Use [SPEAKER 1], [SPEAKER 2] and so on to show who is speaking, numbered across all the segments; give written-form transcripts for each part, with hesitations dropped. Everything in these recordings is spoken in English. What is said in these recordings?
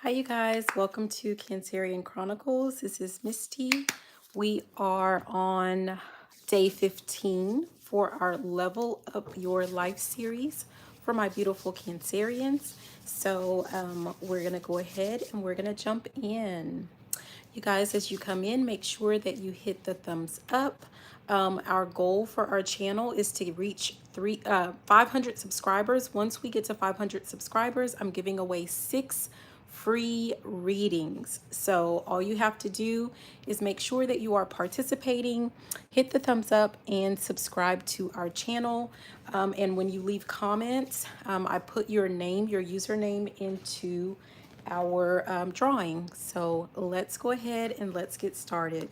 [SPEAKER 1] Hi, you guys. Welcome to Cancerian Chronicles. This is Misty. We are on day 15 for our Level Up Your Life series for my beautiful Cancerians. So we're going to go ahead and we're going to jump in. You guys, as you come in, make sure that you hit the thumbs up. Our goal for our channel is to reach 500 subscribers. Once we get to 500 subscribers, I'm giving away 6 free readings. So all you have to do is make sure that you are participating, hit the thumbs up, and subscribe to our channel. And when you leave comments, I put your name, your username into our drawing. So let's go ahead and let's get started.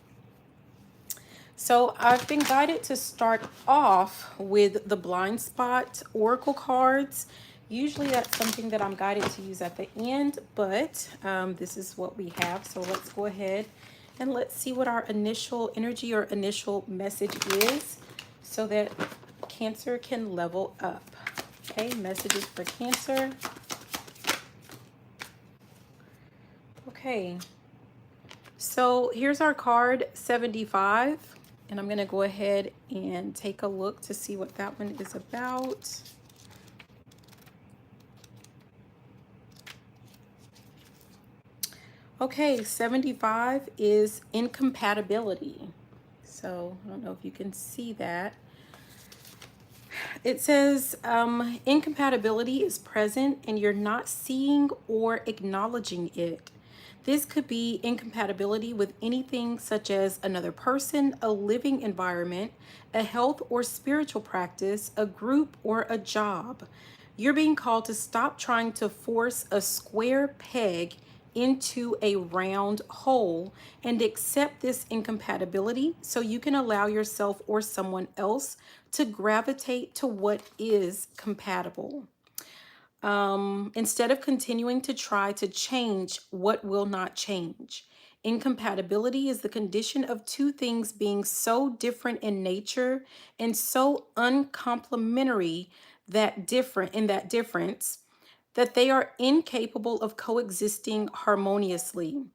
[SPEAKER 1] So I've been guided to start off with the blind spot oracle cards. Usually that's something that I'm guided to use at the end, but this is what we have. So let's go ahead and let's see what our initial energy or initial message is so that Cancer can level up. Okay, messages for Cancer. Okay, so here's our card 75, and I'm going to go ahead and take a look to see what that one is about. Okay, 75 is incompatibility. So I don't know if you can see that. It says incompatibility is present and you're not seeing or acknowledging it. This could be incompatibility with anything such as another person, a living environment, a health or spiritual practice, a group, or a job. You're being called to stop trying to force a square peg into a round hole and accept this incompatibility so you can allow yourself or someone else to gravitate to what is compatible. Instead of continuing to try to change what will not change. Incompatibility is the condition of two things being so different in nature and so uncomplementary that difference that they are incapable of coexisting harmoniously.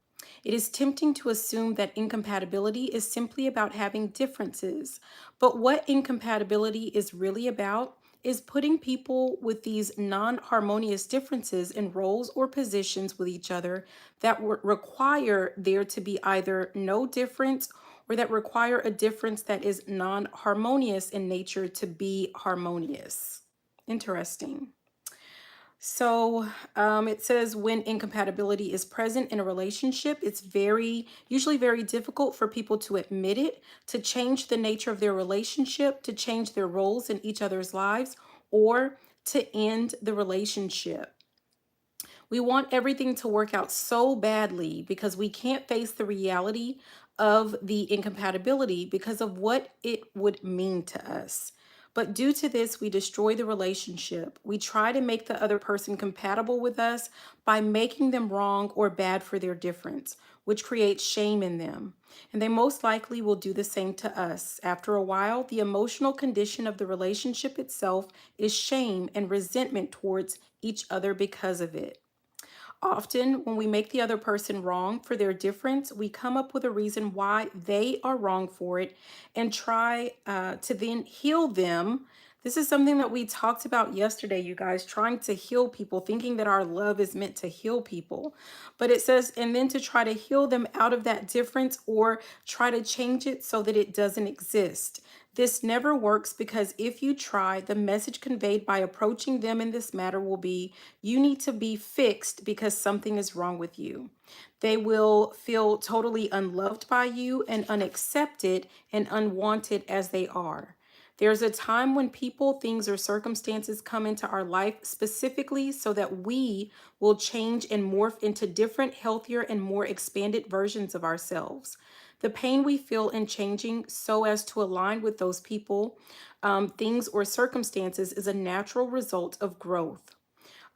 [SPEAKER 1] It is tempting to assume that incompatibility is simply about having differences, but what incompatibility is really about is putting people with these non-harmonious differences in roles or positions with each other that would require there to be either no difference or that require a difference that is non-harmonious in nature to be harmonious. Interesting. So it says when incompatibility is present in a relationship, it's usually very difficult for people to admit it, to change the nature of their relationship, to change their roles in each other's lives, or to end the relationship. We want everything to work out so badly because we can't face the reality of the incompatibility because of what it would mean to us. But due to this, we destroy the relationship. We try to make the other person compatible with us by making them wrong or bad for their difference, which creates shame in them. And they most likely will do the same to us. After a while, the emotional condition of the relationship itself is shame and resentment towards each other because of it. Often, when we make the other person wrong for their difference, we come up with a reason why they are wrong for it and try to then heal them. This is something that we talked about yesterday, you guys, trying to heal people, thinking that our love is meant to heal people. But it says, and then to try to heal them out of that difference or try to change it so that it doesn't exist. This never works because if you try, the message conveyed by approaching them in this matter will be, you need to be fixed because something is wrong with you. They will feel totally unloved by you and unaccepted and unwanted as they are. There's a time when people, things, or circumstances come into our life specifically so that we will change and morph into different, healthier, and more expanded versions of ourselves. The pain we feel in changing so as to align with those people, things, or circumstances is a natural result of growth.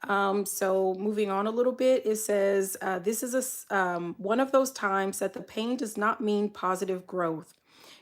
[SPEAKER 1] So moving on a little bit, it says, this is one of those times that the pain does not mean positive growth.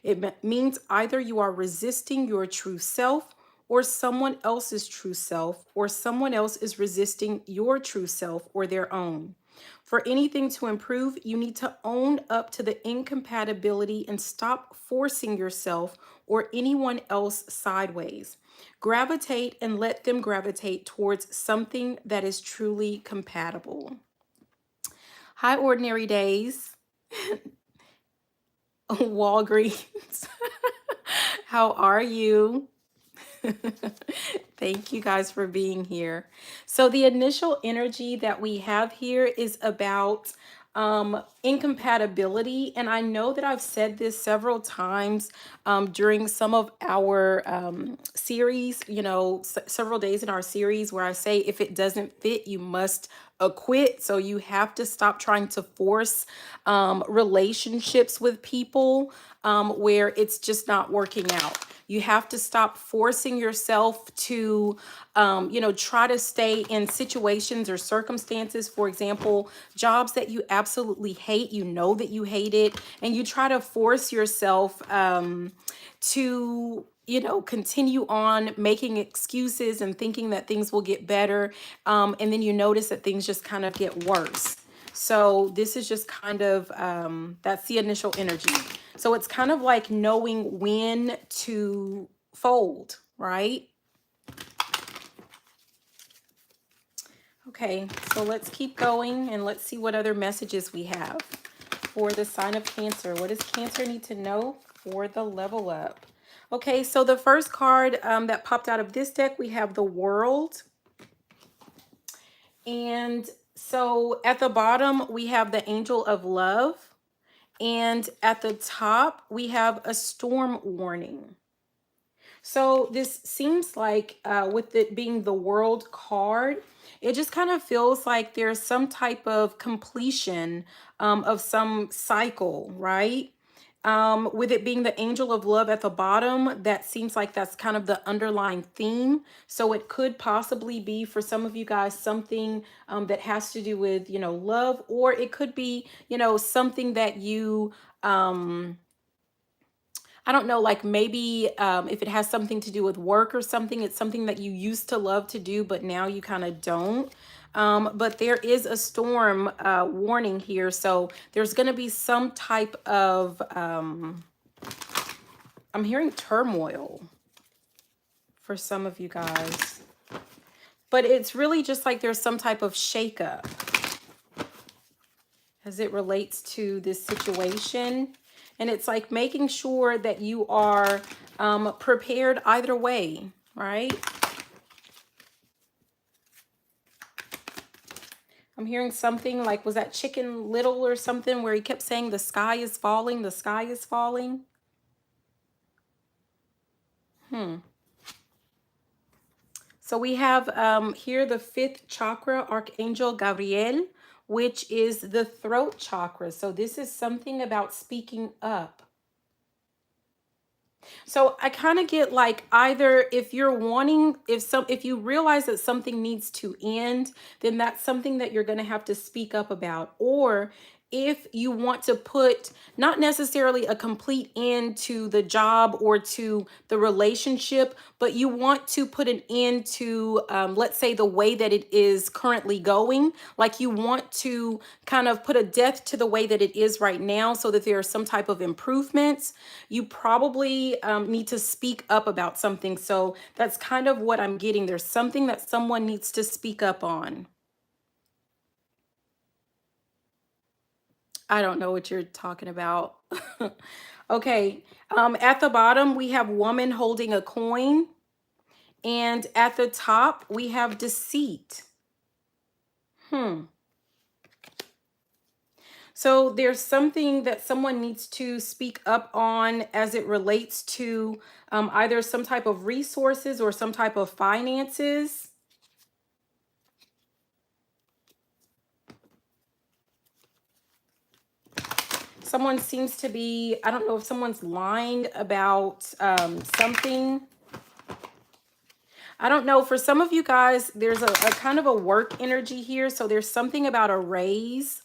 [SPEAKER 1] It means either you are resisting your true self or someone else's true self, or someone else is resisting your true self or their own. For anything to improve, you need to own up to the incompatibility and stop forcing yourself or anyone else sideways. Gravitate and let them gravitate towards something that is truly compatible. Hi, Ordinary Days. Walgreens. How are you? Thank you guys for being here. So the initial energy that we have here is about incompatibility. And I know that I've said this several times during some of our series, you know, several days in our series where I say if it doesn't fit, you must acquit. So you have to stop trying to force relationships with people where it's just not working out. You have to stop forcing yourself to, you know, try to stay in situations or circumstances, for example, jobs that you absolutely hate, you know that you hate it, and you try to force yourself to, you know, continue on making excuses and thinking that things will get better. And then you notice that things just kind of get worse. So this is just kind of, that's the initial energy. So it's kind of like knowing when to fold, right? Okay, so let's keep going and let's see what other messages we have for the sign of Cancer. What does Cancer need to know for the level up? Okay, so the first card that popped out of this deck, we have the World. And so at the bottom, we have the Angel of Love. And at the top, we have a storm warning. So this seems like with it being the World card, it just kind of feels like there's some type of completion of some cycle, right? With it being the Angel of Love at the bottom, that seems like that's kind of the underlying theme. So it could possibly be for some of you guys something that has to do with, you know, love, or it could be, you know, something that you, I don't know, like maybe if it has something to do with work or something, it's something that you used to love to do, but now you kind of don't. But there is a storm warning here. So there's going to be some type of, I'm hearing turmoil for some of you guys. But it's really just like there's some type of shakeup as it relates to this situation. And it's like making sure that you are prepared either way, right? I'm hearing something like, was that Chicken Little or something where he kept saying the sky is falling, the sky is falling? So we have here the 5th chakra, Archangel Gabriel, which is the throat chakra. So this is something about speaking up. So I kind of get like either if you're wanting, if you realize that something needs to end, then that's something that you're going to have to speak up about. Or if you want to put not necessarily a complete end to the job or to the relationship, but you want to put an end to, let's say, the way that it is currently going, like you want to kind of put a death to the way that it is right now so that there are some type of improvements, you probably need to speak up about something. So that's kind of what I'm getting. There's something that someone needs to speak up on. I don't know what you're talking about. Okay. At the bottom, we have woman holding a coin. And at the top, we have deceit. So there's something that someone needs to speak up on as it relates to either some type of resources or some type of finances. Someone seems to be, I don't know if someone's lying about something. I don't know. For some of you guys, there's a kind of a work energy here. So there's something about a raise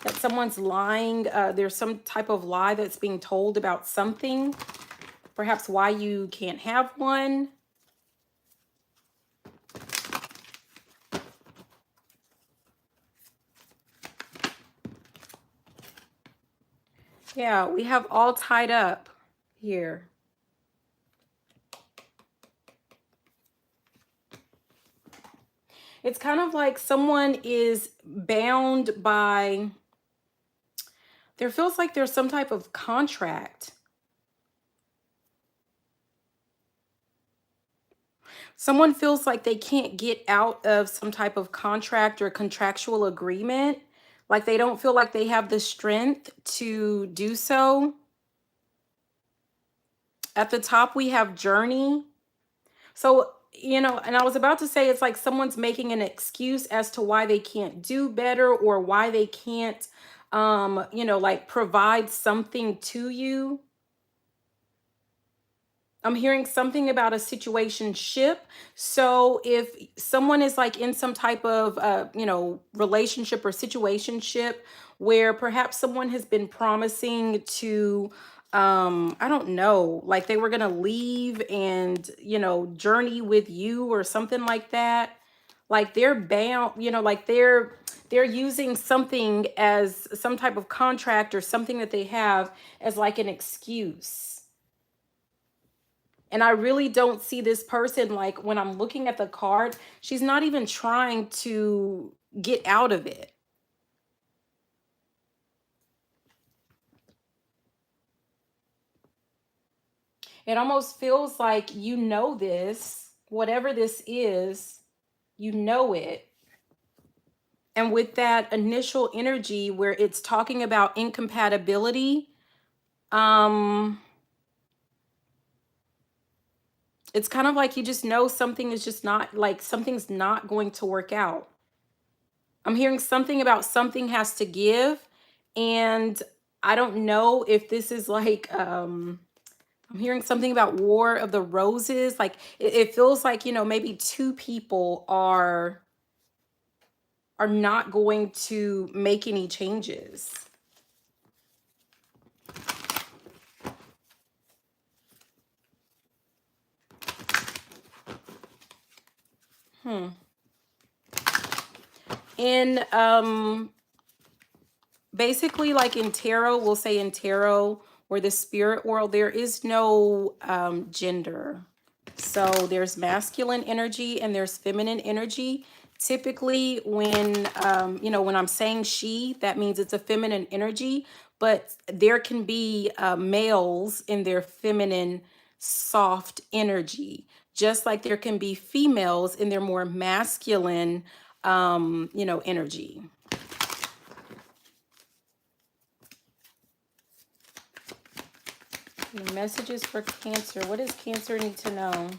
[SPEAKER 1] that someone's lying. There's some type of lie that's being told about something. Perhaps why you can't have one. Yeah, we have all tied up here. It's kind of like someone is bound by, there feels like there's some type of contract. Someone feels like they can't get out of some type of contract or contractual agreement. Like they don't feel like they have the strength to do so. At the top, we have journey. So, and I was about to say it's like someone's making an excuse as to why they can't do better or why they can't, like provide something to you. I'm hearing something about a situationship. So if someone is like in some type of relationship or situationship where perhaps someone has been promising to I don't know, like they were going to leave and, journey with you or something like that. Like they're bound, like they're using something as some type of contract or something that they have as like an excuse. And I really don't see this person, like when I'm looking at the card, she's not even trying to get out of it. It almost feels like this, whatever this is, it. And with that initial energy where it's talking about incompatibility, um, it's kind of like you just know something is just not, like something's not going to work out. I'm hearing something about something has to give. And I don't know if this is like, I'm hearing something about War of the Roses. Like it feels like, maybe two people are not going to make any changes. Hmm. In basically like in tarot, we'll say in tarot or the spirit world, there is no gender. So there's masculine energy and there's feminine energy. Typically when I'm saying she, that means it's a feminine energy, but there can be males in their feminine soft energy, just like there can be females in their more masculine energy. Messages for Cancer. What does Cancer need to know?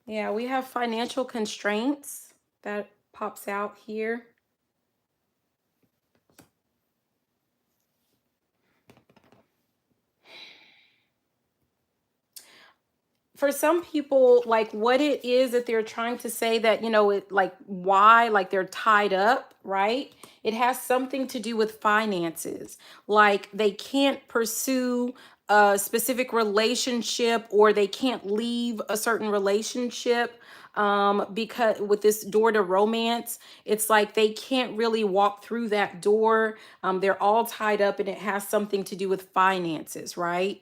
[SPEAKER 1] Yeah, we have financial constraints that pops out here. For some people, like what it is that they're trying to say that, it like why, like they're tied up, right? It has something to do with finances. Like they can't pursue a specific relationship or they can't leave a certain relationship because with this door to romance, it's like they can't really walk through that door. They're all tied up and it has something to do with finances, right?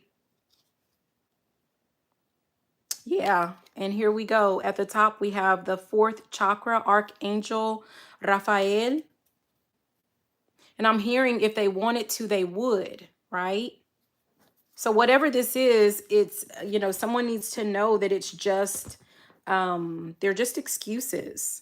[SPEAKER 1] Yeah, and here we go. At the top, we have the fourth chakra, Archangel Raphael. And I'm hearing if they wanted to, they would, right? So whatever this is, it's, someone needs to know that it's just, they're just excuses.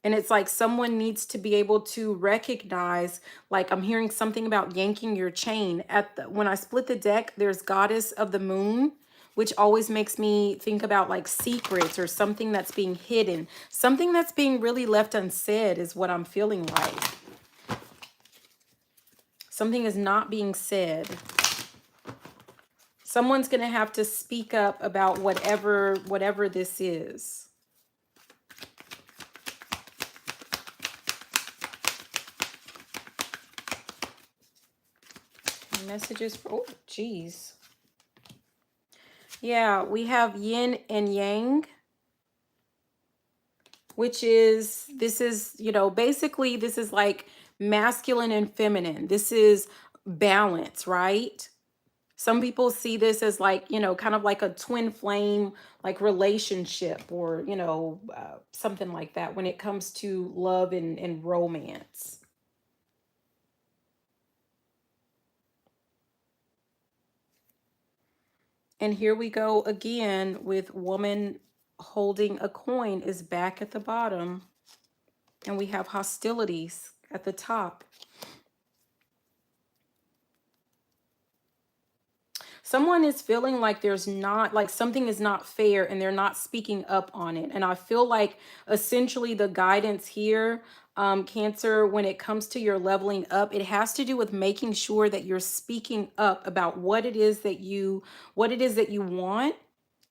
[SPEAKER 1] And it's like someone needs to be able to recognize, like I'm hearing something about yanking your chain. When I split the deck, there's Goddess of the Moon, which always makes me think about like secrets or something that's being hidden. Something that's being really left unsaid is what I'm feeling like. Something is not being said. Someone's going to have to speak up about whatever this is. Messages for, oh, geez. Yeah, we have yin and yang, which is, this is, basically this is like masculine and feminine. This is balance, right? Some people see this as like, kind of like a twin flame, like relationship, or, something like that when it comes to love and romance. And here we go again with woman holding a coin is back at the bottom. And we have hostilities at the top. Someone is feeling like there's not, like something is not fair and they're not speaking up on it. And I feel like essentially the guidance here, Cancer, when it comes to your leveling up, it has to do with making sure that you're speaking up about what it is that you want,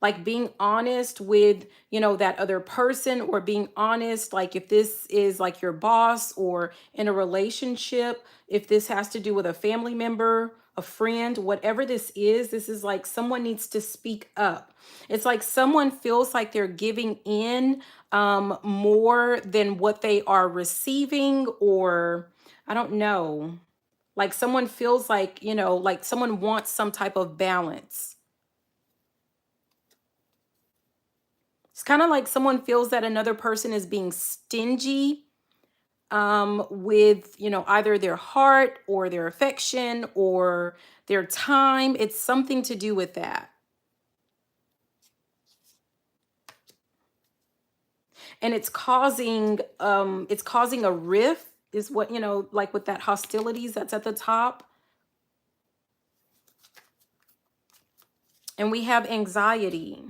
[SPEAKER 1] like being honest with, that other person, or being honest, like if this is like your boss or in a relationship, if this has to do with a family member, a friend, whatever this is like someone needs to speak up. It's like someone feels like they're giving in more than what they are receiving, or I don't know. Like someone feels like, like someone wants some type of balance. It's kind of like someone feels that another person is being stingy with, either their heart or their affection or their time. It's something to do with that. And it's causing a rift, is what, like with that hostilities that's at the top. And we have anxiety.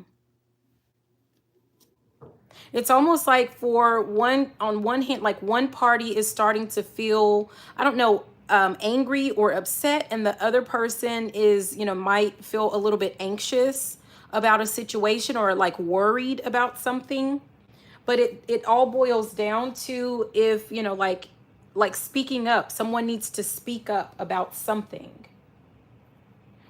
[SPEAKER 1] It's almost like on one hand, like one party is starting to feel, I don't know, angry or upset, and the other person is, might feel a little bit anxious about a situation, or like worried about something. But it all boils down to, if, like speaking up. Someone needs to speak up about something.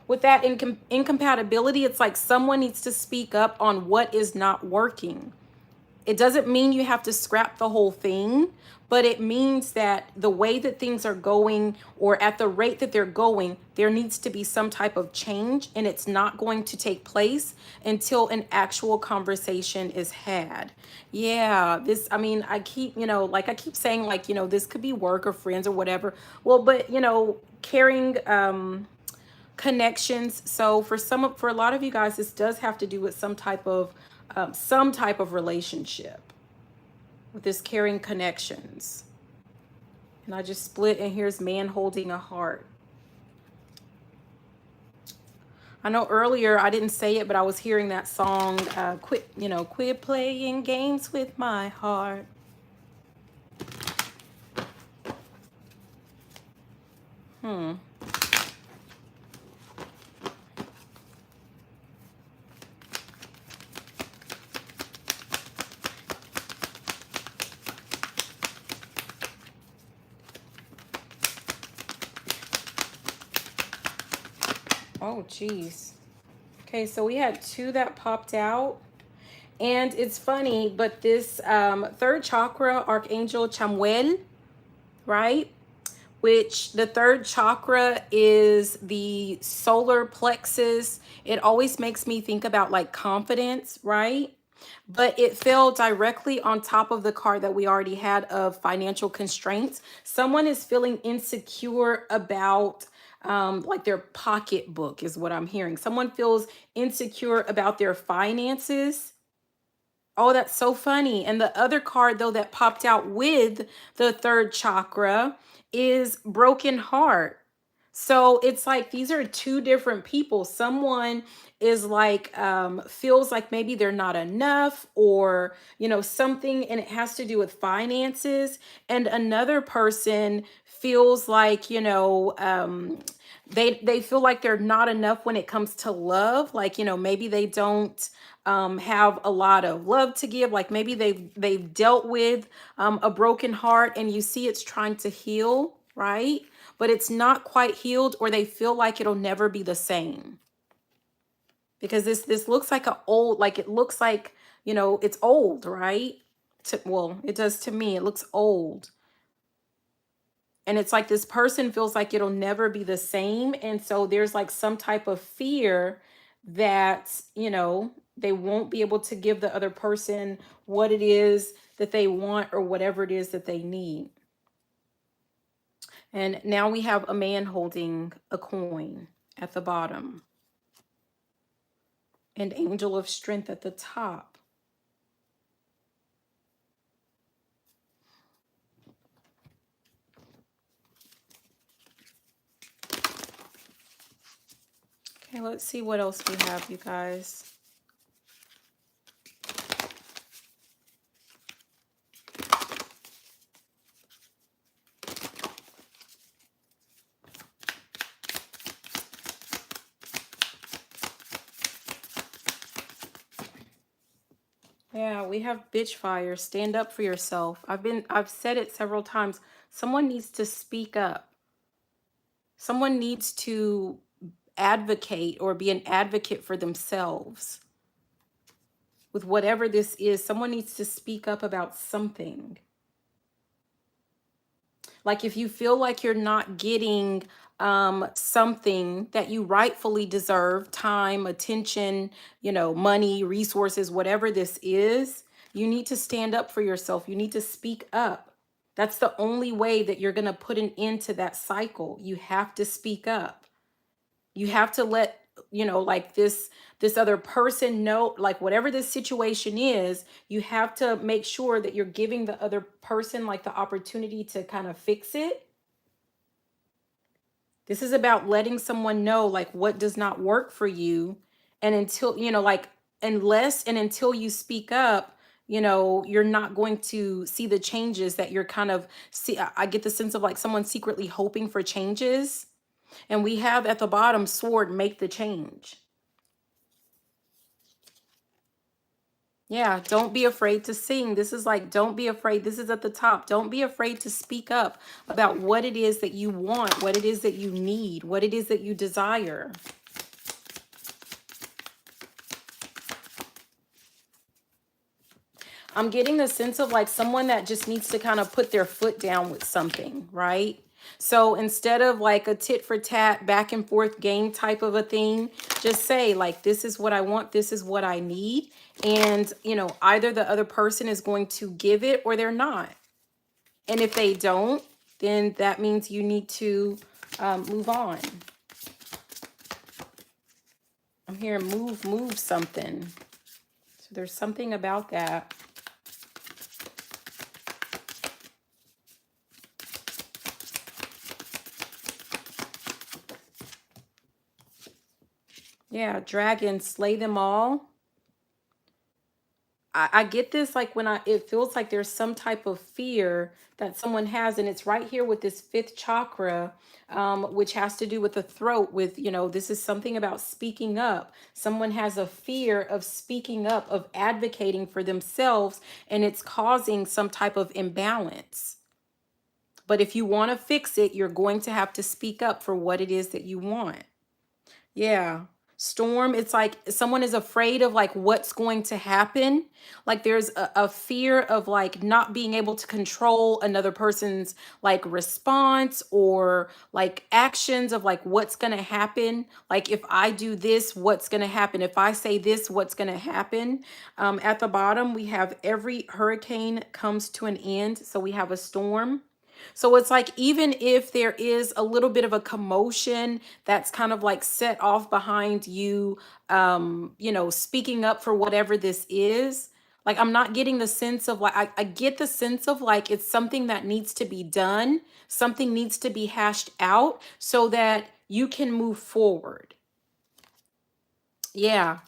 [SPEAKER 1] With that incompatibility, it's like someone needs to speak up on what is not working. It doesn't mean you have to scrap the whole thing, but it means that the way that things are going, or at the rate that they're going, there needs to be some type of change, and it's not going to take place until an actual conversation is had. Yeah, I mean, I keep, like I keep saying, like, this could be work or friends or whatever. Well, but, carrying connections. So for a lot of you guys, this does have to do with some type of relationship, with this carrying connections. And I just split, and here's man holding a heart. I know earlier I didn't say it, but I was hearing that song, quit playing games with my heart. Oh, geez. Okay, so we had two that popped out. And it's funny, but this third chakra, Archangel Chamuel, right? Which the third chakra is the solar plexus. It always makes me think about like confidence, right? But it fell directly on top of the card that we already had of financial constraints. Someone is feeling insecure about like their pocketbook, is what I'm hearing. Someone feels insecure about their finances. Oh, that's so funny. And the other card, though, that popped out with the third chakra is broken heart. So it's like these are two different people. Someone is like, feels like maybe they're not enough, or, something, and it has to do with finances. And another person feels like, they feel like they're not enough when it comes to love. Like, maybe they don't have a lot of love to give. Like maybe they've dealt with a broken heart, and you see it's trying to heal, right? But it's not quite healed, or they feel like it'll never be the same. Because this looks like it looks like, it's old, right? Well, it does to me. It looks old. And it's like this person feels like it'll never be the same. And so there's like some type of fear that, they won't be able to give the other person what it is that they want or whatever it is that they need. And now we have a man holding a coin at the bottom, and angel of strength at the top. Okay, let's see what else we have, you guys. Yeah, we have bitch fire. Stand up for yourself. I've said it several times. Someone needs to speak up. Someone needs to advocate or be an advocate for themselves. With whatever this is, someone needs to speak up about something. Like if you feel like you're not getting something that you rightfully deserve, time, attention, money, resources, whatever this is, you need to stand up for yourself. You need to speak up. That's the only way that you're going to put an end to that cycle. You have to speak up. You have to let, like this other person know, like whatever this situation is, you have to make sure that you're giving the other person like the opportunity to kind of fix it. This is about letting someone know like what does not work for you. And until, like unless and until you speak up, you're not going to see the changes that you're kind of see. I get the sense of like someone secretly hoping for changes. And we have at the bottom, sword, make the change. Yeah, don't be afraid to sing. This is like, don't be afraid. This is at the top. Don't be afraid to speak up about what it is that you want, what it is that you need, what it is that you desire. I'm getting the sense of like someone that just needs to kind of put their foot down with something, right? So instead of like a tit for tat, back and forth game type of a thing, just say like, this is what I want, this is what I need. And, either the other person is going to give it or they're not. And if they don't, then that means you need to move on. I'm hearing move something. So there's something about that. Yeah, dragons, slay them all. I get this like when it feels like there's some type of fear that someone has, and it's right here with this fifth chakra, which has to do with the throat, with, this is something about speaking up. Someone has a fear of speaking up, of advocating for themselves, and it's causing some type of imbalance. But if you want to fix it, you're going to have to speak up for what it is that you want. Yeah. Storm, it's like someone is afraid of like what's going to happen. Like there's a fear of like not being able to control another person's like response or like actions of like what's going to happen. Like if I do this, what's going to happen? If I say this, what's going to happen? At the bottom, we have every hurricane comes to an end. So we have a storm. So it's like, even if there is a little bit of a commotion that's kind of like set off behind you, speaking up for whatever this is, like, I'm not getting the sense of like, I get the sense of like, it's something that needs to be done. Something needs to be hashed out so that you can move forward. Yeah.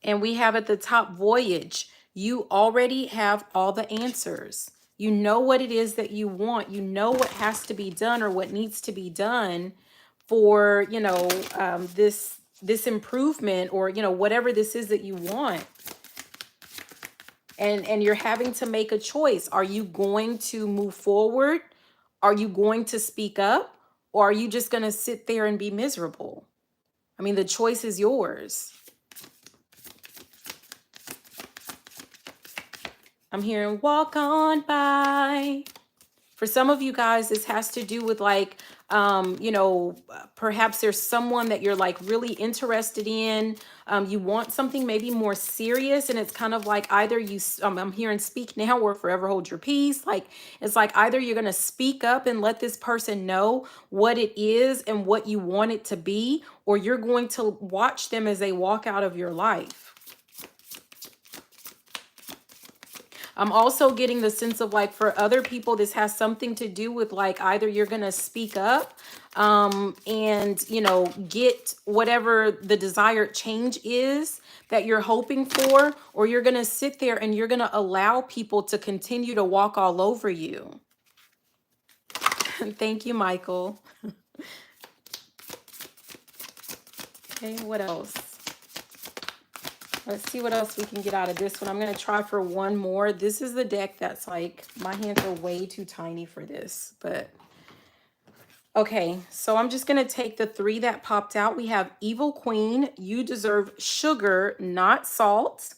[SPEAKER 1] And we have at the top, voyage. You already have all the answers. You know what it is that you want. You know what has to be done or what needs to be done for, this improvement or, whatever this is that you want. And you're having to make a choice. Are you going to move forward? Are you going to speak up? Or are you just going to sit there and be miserable? I mean, the choice is yours. I'm hearing walk on by. For some of you guys, this has to do with like, perhaps there's someone that you're like really interested in. You want something maybe more serious, and it's kind of like either I'm hearing speak now or forever hold your peace. Like, it's like either you're going to speak up and let this person know what it is and what you want it to be, or you're going to watch them as they walk out of your life. I'm also getting the sense of like for other people, this has something to do with like either you're going to speak up and, get whatever the desired change is that you're hoping for, or you're going to sit there and you're going to allow people to continue to walk all over you. Thank you, Michael. Okay, what else? Let's see what else we can get out of this one. I'm going to try for one more. This is the deck that's like, my hands are way too tiny for this, but okay. So I'm just going to take the 3 that popped out. We have Evil Queen. You deserve sugar, not salt.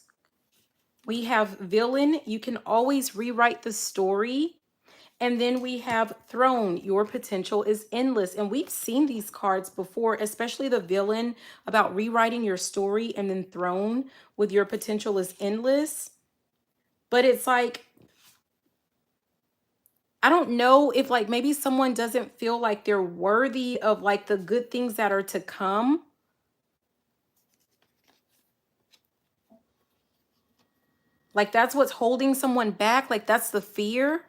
[SPEAKER 1] We have Villain. You can always rewrite the story. And then we have Throne. Your potential is endless. And we've seen these cards before, especially the Villain about rewriting your story, and then Throne with your potential is endless. But it's like, I don't know if like maybe someone doesn't feel like they're worthy of like the good things that are to come. Like that's what's holding someone back. Like that's the fear.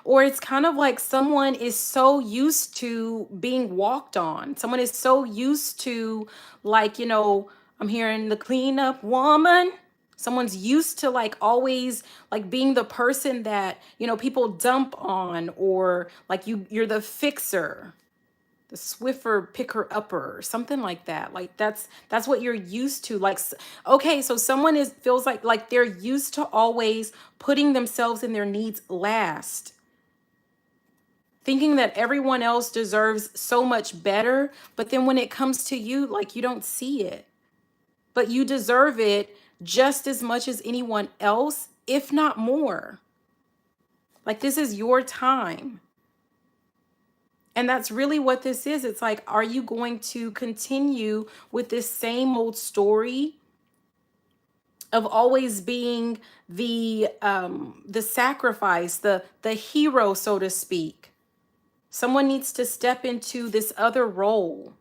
[SPEAKER 1] Or it's kind of like someone is so used to being walked on. Someone is so used to like, I'm hearing the cleanup woman. Someone's used to like always like being the person that, people dump on, or like you're the fixer, the Swiffer picker upper, or something like that. Like that's what you're used to. Like, okay, so someone feels like they're used to always putting themselves and their needs last, thinking that everyone else deserves so much better. But then when it comes to you, like you don't see it, but you deserve it just as much as anyone else, if not more. Like this is your time. And that's really what this is. It's like, are you going to continue with this same old story of always being the sacrifice, the hero, so to speak? Someone needs to step into this other role.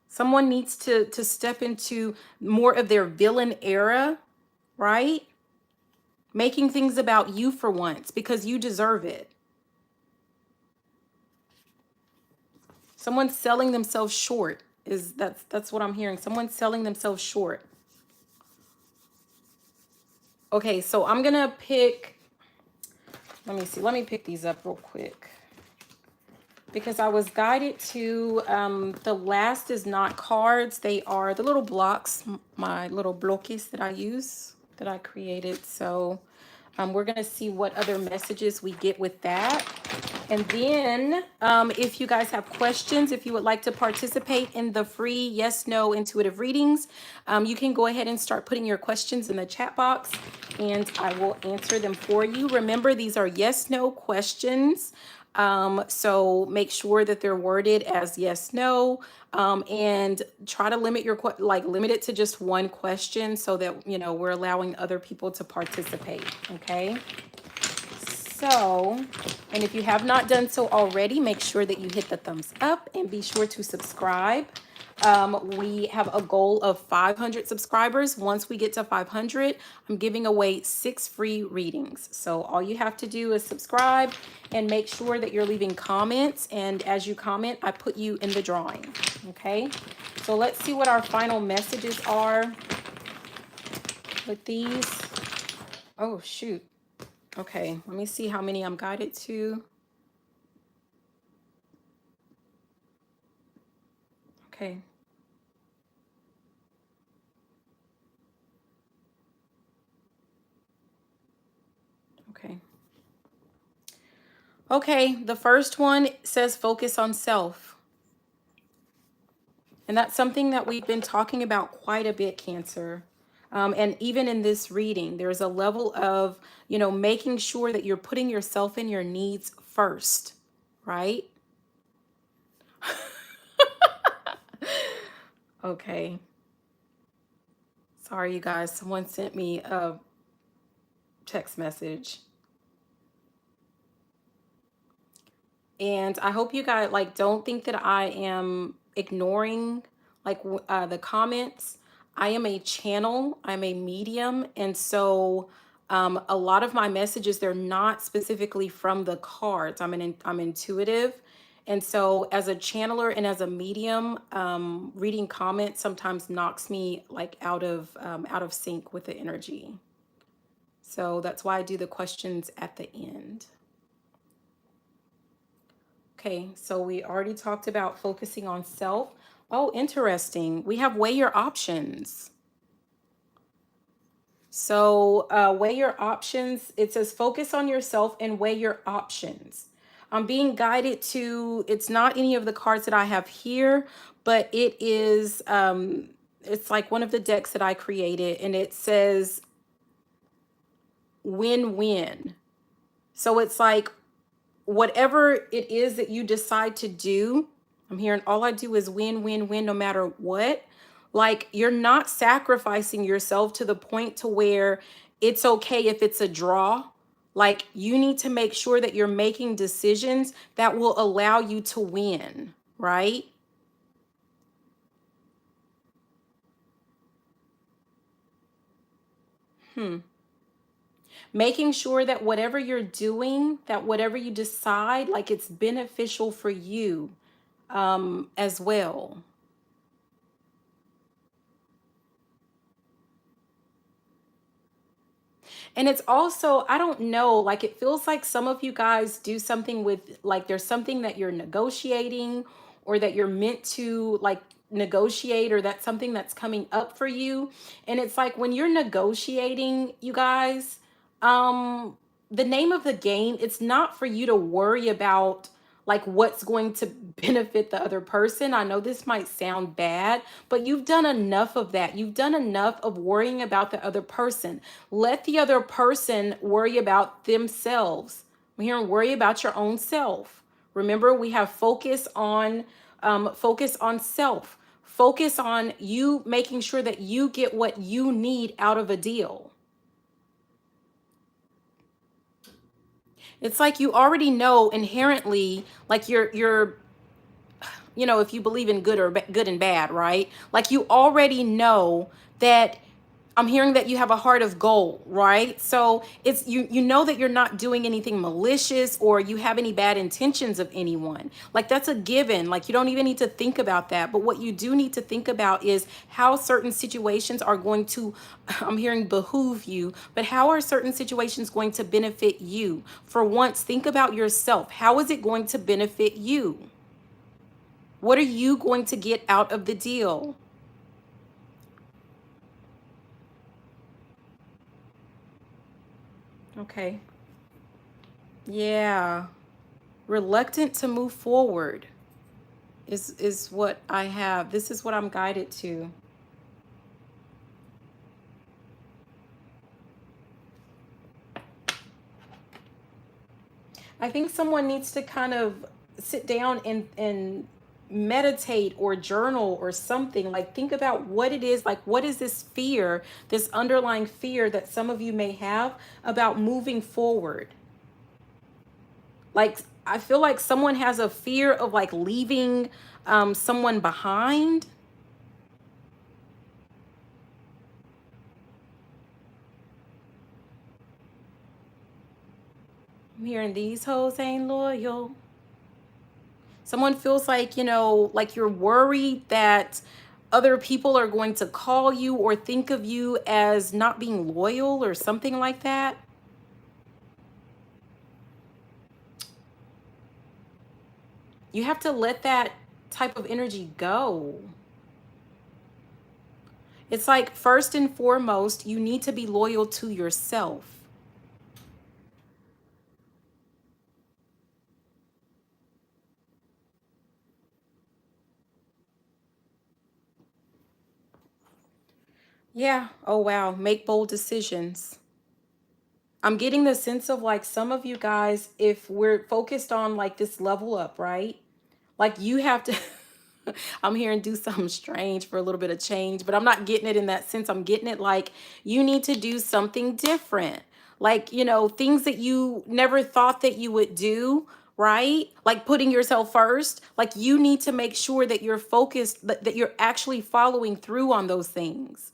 [SPEAKER 1] Someone needs to step into more of their villain era, right? Making things about you for once, because you deserve it. Someone's selling themselves short. That's what I'm hearing. Someone's selling themselves short. Okay, so I'm gonna pick, let me see, let me pick these up real quick, because I was guided to the last is not cards. They are the little blocks, my little bloques that I use, that I created. So we're gonna see what other messages we get with that. And then if you guys have questions, if you would like to participate in the free yes, no intuitive readings, you can go ahead and start putting your questions in the chat box and I will answer them for you. Remember, these are yes, no questions. So make sure that they're worded as yes, no, and try to limit limit it to just one question so that, we're allowing other people to participate. Okay. So, and if you have not done so already, make sure that you hit the thumbs up and be sure to subscribe. We have a goal of 500 subscribers. Once we get to 500, I'm giving away 6 free readings. So all you have to do is subscribe and make sure that you're leaving comments. And as you comment, I put you in the drawing. Okay. So let's see what our final messages are with these. Oh, shoot. Okay, let me see how many I'm guided to. Okay. Okay. Okay, the first one says focus on self. And that's something that we've been talking about quite a bit, Cancer. And even in this reading, there's a level of, making sure that you're putting yourself and your needs first, right? Okay. Sorry, you guys. Someone sent me a text message. And I hope you guys like don't think that I am ignoring the comments. I am a channel, I'm a medium, and so a lot of my messages, they're not specifically from the cards. I'm intuitive. And so as a channeler and as a medium, reading comments sometimes knocks me like out of sync with the energy. So that's why I do the questions at the end. Okay, so we already talked about focusing on self. Oh, interesting. We have weigh your options. So, weigh your options. It says focus on yourself and weigh your options. I'm being guided to, it's not any of the cards that I have here, but it is, it's like one of the decks that I created, and it says win-win. So it's like whatever it is that you decide to do, I'm hearing all I do is win, win, win, no matter what. Like you're not sacrificing yourself to the point to where it's okay if it's a draw. Like you need to make sure that you're making decisions that will allow you to win, right? Making sure that whatever you're doing, that whatever you decide, like it's beneficial for you as well. And it's also, I don't know, like it feels like some of you guys do something with, like, there's something that you're negotiating or that you're meant to, like, negotiate, or that's something that's coming up for you. And it's like when you're negotiating, you guys, um, the name of the game, it's not for you to worry about like what's going to benefit the other person. I know this might sound bad, but you've done enough of that. You've done enough of worrying about the other person. Let the other person worry about themselves. I'm hearing worry about your own self. Remember, we have focus on self. Focus on you making sure that you get what you need out of a deal. It's like you already know inherently, like if you believe in good and bad, right? Like you already know that. I'm hearing that you have a heart of gold, right? So it's you know that you're not doing anything malicious or you have any bad intentions of anyone. Like that's a given. Like you don't even need to think about that. But what you do need to think about is how certain situations are going to, I'm hearing behoove you, but how are certain situations going to benefit you? For once, think about yourself. How is it going to benefit you? What are you going to get out of the deal? Okay. Yeah. Reluctant to move forward is what I have. This is what I'm guided to. I think someone needs to kind of sit down and meditate or journal or something. Like think about what it is, like what is this fear, this underlying fear that some of you may have about moving forward. Like I feel like someone has a fear of like leaving someone behind. I'm hearing these hoes ain't loyal. Someone feels like, like you're worried that other people are going to call you or think of you as not being loyal or something like that. You have to let that type of energy go. It's like, first and foremost, you need to be loyal to yourself. Yeah. Oh, wow. Make bold decisions. I'm getting the sense of like some of you guys, if we're focused on like this level up, right? Like you have to, I'm hearing do something strange for a little bit of change, but I'm not getting it in that sense. I'm getting it like you need to do something different. Like, things that you never thought that you would do, right? Like putting yourself first. Like you need to make sure that you're focused, that you're actually following through on those things.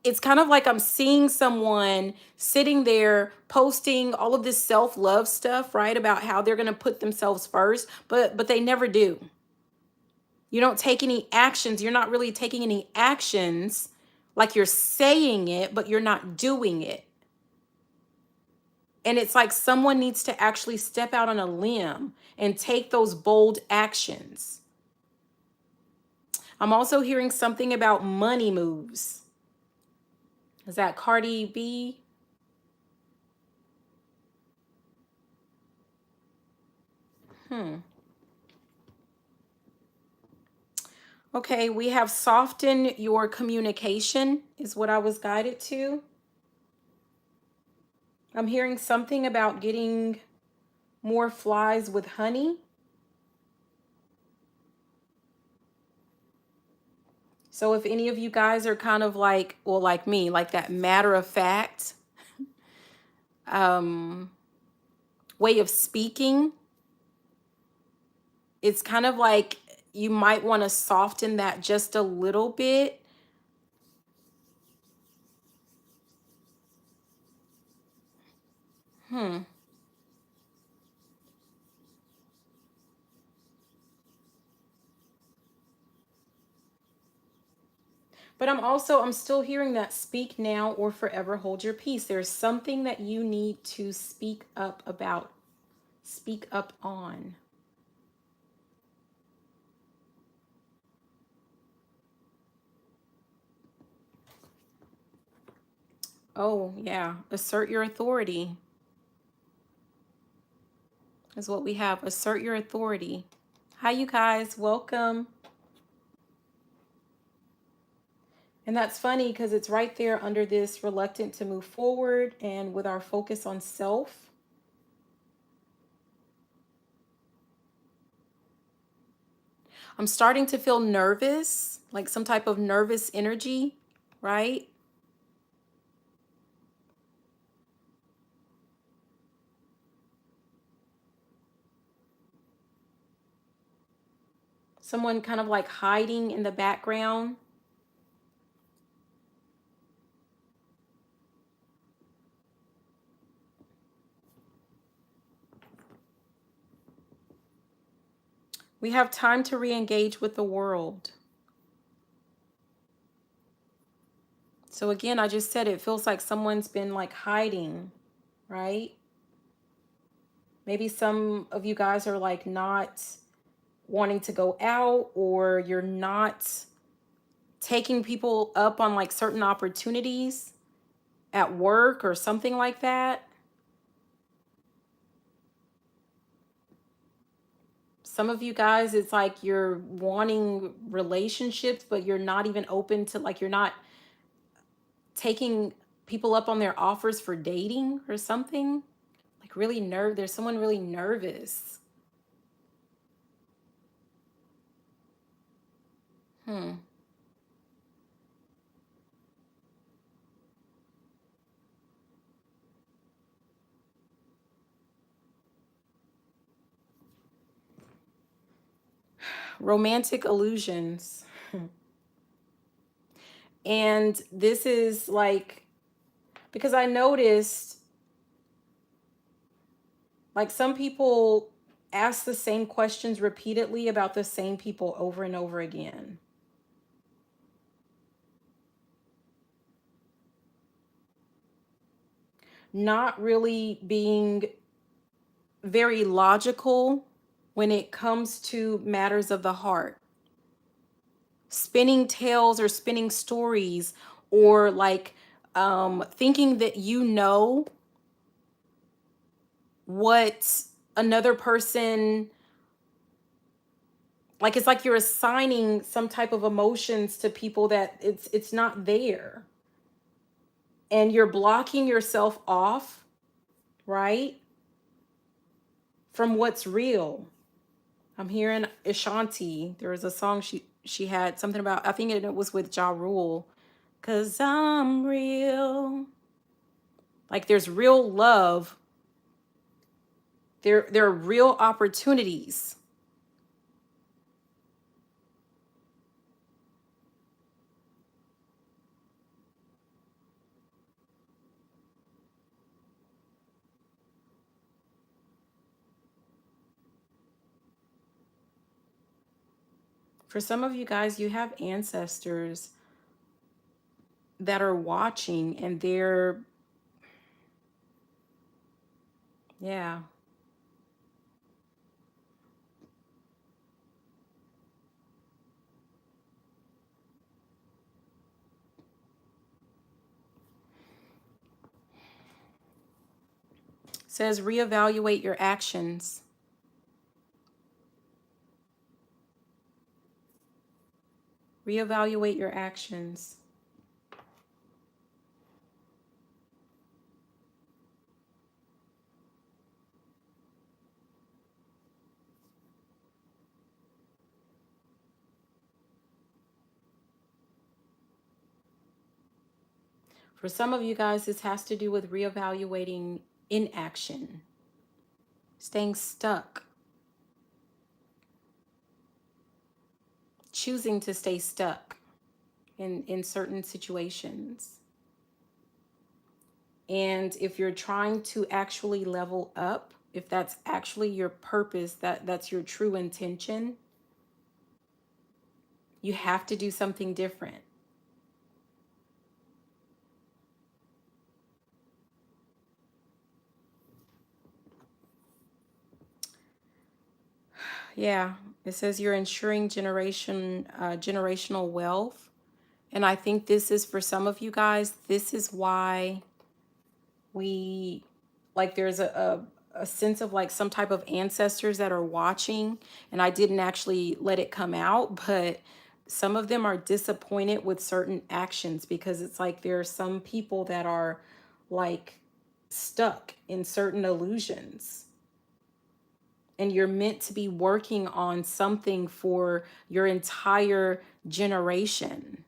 [SPEAKER 1] It's kind of like I'm seeing someone sitting there posting all of this self-love stuff, right? About how they're going to put themselves first, but they never do. You don't take any actions. You're not really taking any actions, like you're saying it, but you're not doing it. And it's like someone needs to actually step out on a limb and take those bold actions. I'm also hearing something about money moves. Is that Cardi B? Hmm. Okay, we have soften your communication, is what I was guided to. I'm hearing something about getting more flies with honey. So if any of you guys are kind of like, well, like me, like that matter of fact um, way of speaking, it's kind of like you might want to soften that just a little bit. Hmm. But I'm still hearing that speak now or forever hold your peace. There's something that you need to speak up about, speak up on. Oh, yeah. Assert your authority is what we have. Assert your authority. Hi, you guys. Welcome. And that's funny because it's right there under this reluctant to move forward and with our focus on self. I'm starting to feel nervous, like some type of nervous energy, right? Someone kind of like hiding in the background. We have time to re-engage with the world. So again, I just said it feels like someone's been like hiding, right? Maybe some of you guys are like not wanting to go out, or you're not taking people up on like certain opportunities at work or something like that. Some of you guys, it's like you're wanting relationships, but you're not even open to, like, you're not taking people up on their offers for dating or something. Like, there's someone really nervous. Hmm. Romantic illusions. And this is like, because I noticed like some people ask the same questions repeatedly about the same people over and over again. Not really being very logical when it comes to matters of the heart. Spinning tales or spinning stories, or like thinking that you know what another person Like it's like you're assigning some type of emotions to people that it's not there. And you're blocking yourself off, right? From what's real. I'm hearing Ashanti. There was a song she had something about, I think it was with Ja Rule. 'Cause I'm real. Like there's real love. There are real opportunities. For some of you guys, you have ancestors that are watching and they're, yeah. Says reevaluate your actions. Reevaluate your actions. For some of you guys, this has to do with reevaluating inaction, staying stuck, choosing to stay stuck in certain situations. And if you're trying to actually level up, if that's actually your purpose, that's your true intention, you have to do something different. Yeah, it says you're ensuring generational wealth. And I think this is for some of you guys, this is why we like there's a sense of like some type of ancestors that are watching, and I didn't actually let it come out, but some of them are disappointed with certain actions because it's like there are some people that are like stuck in certain illusions, and you're meant to be working on something for your entire generation,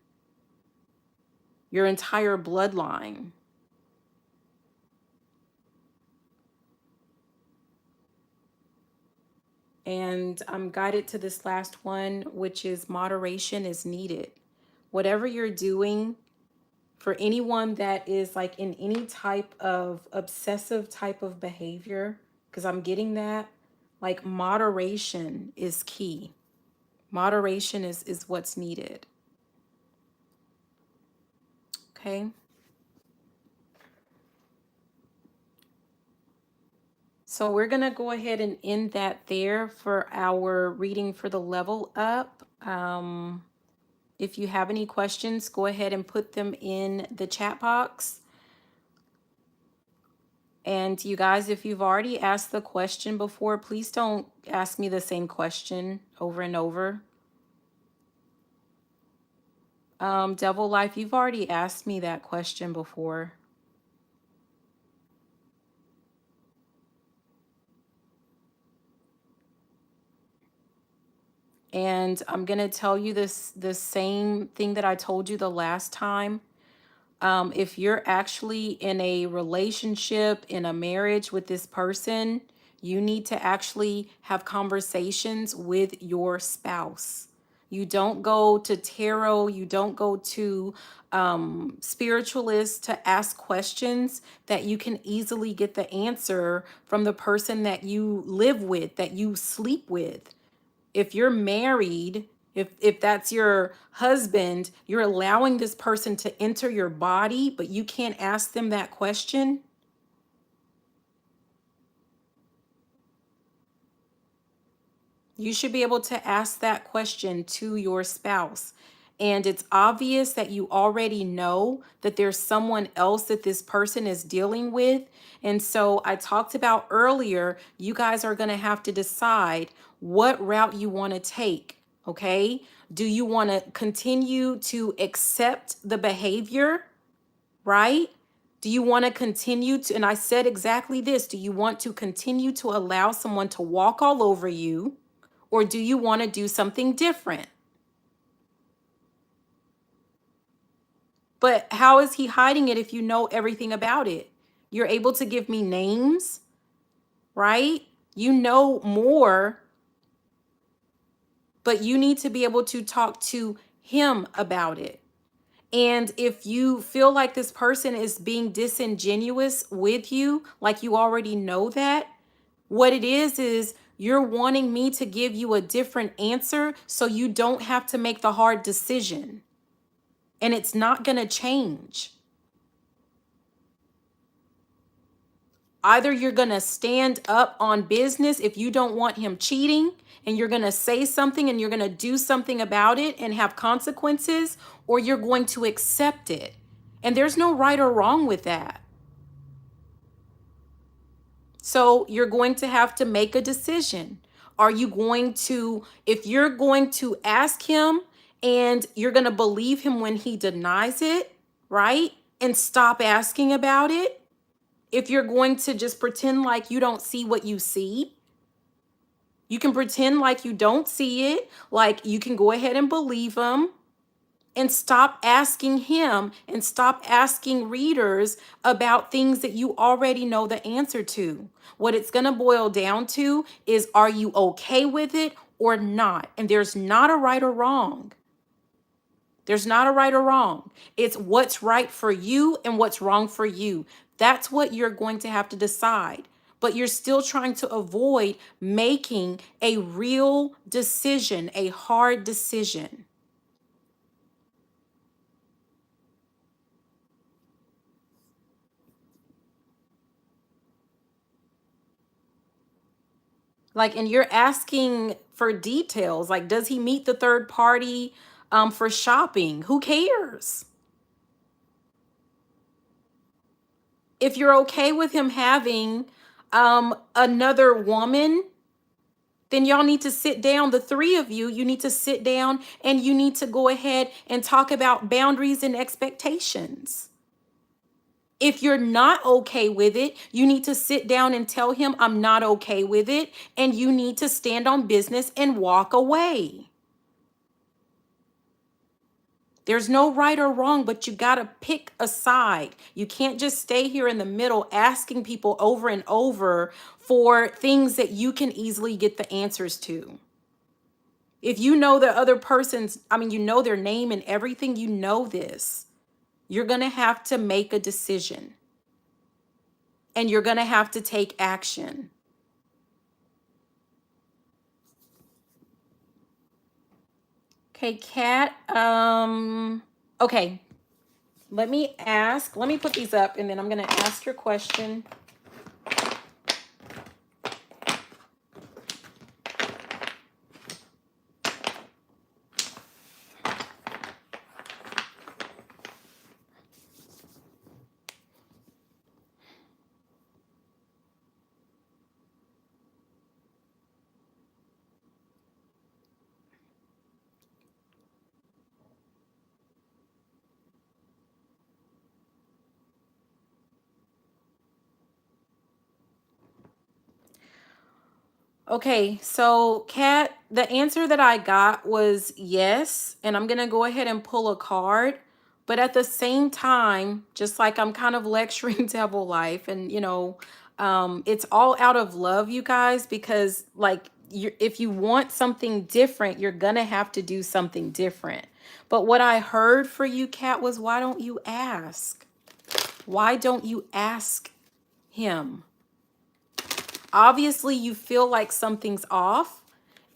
[SPEAKER 1] your entire bloodline. And I'm guided to this last one, which is moderation is needed. Whatever you're doing, for anyone that is like in any type of obsessive type of behavior, because I'm getting that, like moderation is key. Moderation is what's needed. Okay. So we're going to go ahead and end that there for our reading for the level up. If you have any questions, go ahead and put them in the chat box. And you guys, if you've already asked the question before, please don't ask me the same question over and over. Devil Life, you've already asked me that question before. And I'm going to tell you the same thing that I told you the last time. If you're actually in a relationship, in a marriage with this person, you need to actually have conversations with your spouse. You don't go to tarot, you don't go to spiritualists to ask questions that you can easily get the answer from the person that you live with, that you sleep with. If you're married, if that's your husband, you're allowing this person to enter your body, but you can't ask them that question. You should be able to ask that question to your spouse. And it's obvious that you already know that there's someone else that this person is dealing with. And so I talked about earlier, you guys are going to have to decide what route you want to take. Okay. Do you want to continue to accept the behavior? Right? Do you want to continue to, and I said exactly this, do you want to continue to allow someone to walk all over you, or do you want to do something different? But how is he hiding it if you know everything about it? You're able to give me names, right? You know more, but you need to be able to talk to him about it. And if you feel like this person is being disingenuous with you, like you already know that, what it is you're wanting me to give you a different answer so you don't have to make the hard decision. And it's not going to change. Either you're going to stand up on business if you don't want him cheating, and you're going to say something and you're going to do something about it and have consequences, or you're going to accept it. And there's no right or wrong with that. So you're going to have to make a decision. Are you going to, if you're going to ask him and you're going to believe him when he denies it, right? And stop asking about it? If you're going to just pretend like you don't see what you see, you can pretend like you don't see it, like you can go ahead and believe him, and stop asking him and stop asking readers about things that you already know the answer to. What it's going to boil down to is, are you okay with it or not? And there's not a right or wrong. There's not a right or wrong. It's what's right for you and what's wrong for you. That's what you're going to have to decide. But you're still trying to avoid making a real decision, a hard decision. Like, and you're asking for details. Like, does he meet the third party for shopping? Who cares? If you're okay with him having another woman, then y'all need to sit down. The three of you, you need to sit down and you need to go ahead and talk about boundaries and expectations. If you're not okay with it, you need to sit down and tell him, I'm not okay with it. And you need to stand on business and walk away. There's no right or wrong, but you got to pick a side. You can't just stay here in the middle asking people over and over for things that you can easily get the answers to. If you know the other person's, you know their name and everything, you know this. You're going to have to make a decision. And you're going to have to take action. Okay, Kat. Okay. Let me put these up and then I'm going to ask your question. Okay, so Kat, the answer that I got was yes, and I'm gonna go ahead and pull a card. But at the same time, just like I'm kind of lecturing Devil Life, and it's all out of love, you guys, because like if you want something different, you're gonna have to do something different. But what I heard for you, Kat, was why don't you ask? Why don't you ask him? Obviously, you feel like something's off.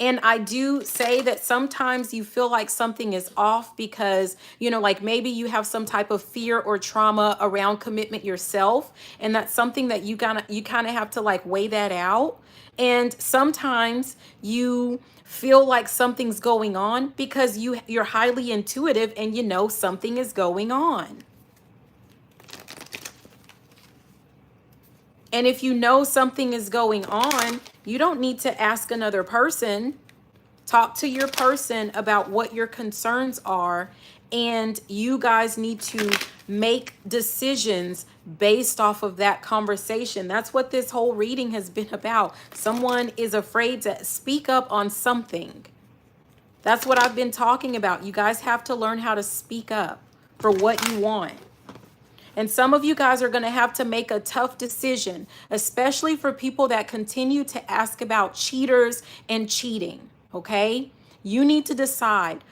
[SPEAKER 1] And I do say that sometimes you feel like something is off because, like maybe you have some type of fear or trauma around commitment yourself. And that's something that you kind of have to like weigh that out. And sometimes you feel like something's going on because you're highly intuitive and you know something is going on. And if you know something is going on, you don't need to ask another person. Talk to your person about what your concerns are, and you guys need to make decisions based off of that conversation. That's what this whole reading has been about. Someone is afraid to speak up on something. That's what I've been talking about. You guys have to learn how to speak up for what you want. And some of you guys are going to have to make a tough decision, especially for people that continue to ask about cheaters and cheating. Okay? You need to decide,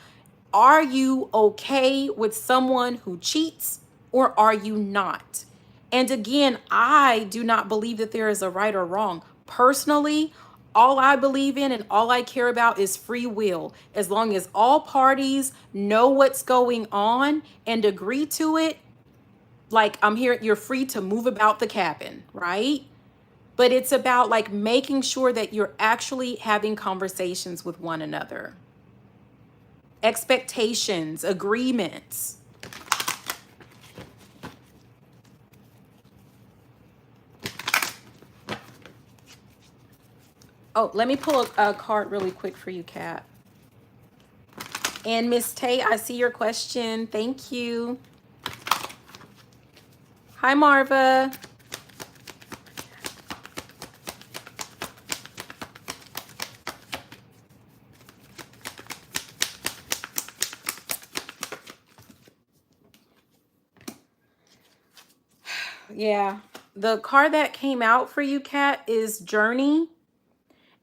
[SPEAKER 1] are you okay with someone who cheats, or are you not? And again, I do not believe that there is a right or wrong. Personally, all I believe in and all I care about is free will. As long as all parties know what's going on and agree to it, like I'm here, you're free to move about the cabin, right? But it's about like making sure that you're actually having conversations with one another. Expectations, agreements. Oh, let me pull a card really quick for you, Kat. And Miss Tay, I see your question. Thank you. Hi, Marva. Yeah, the card that came out for you, Kat, is Journey.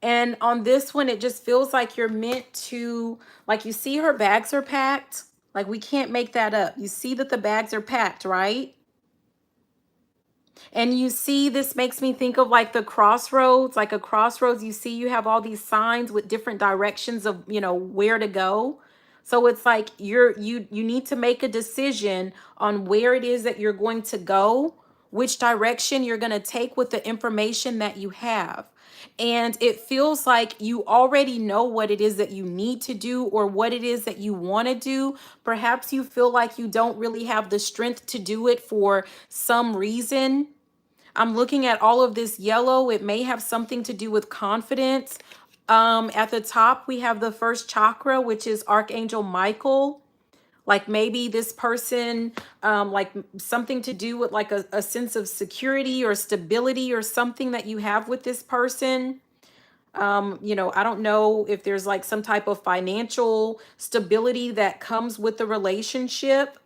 [SPEAKER 1] And on this one, it just feels like you're meant to, like, you see her bags are packed. Like, we can't make that up. You see that the bags are packed, right? And you see, this makes me think of like the crossroads, like a crossroads. You see, you have all these signs with different directions of, you know, where to go. So it's like you need to make a decision on where it is that you're going to go, which direction you're going to take with the information that you have. And it feels like you already know what it is that you need to do or what it is that you want to do. Perhaps you feel like you don't really have the strength to do it for some reason. I'm looking at all of this yellow. It may have something to do with confidence. At the top, we have the first chakra, which is Archangel Michael. Like maybe this person, like something to do with like a sense of security or stability or something that you have with this person. You know, I don't know if there's like some type of financial stability that comes with the relationship.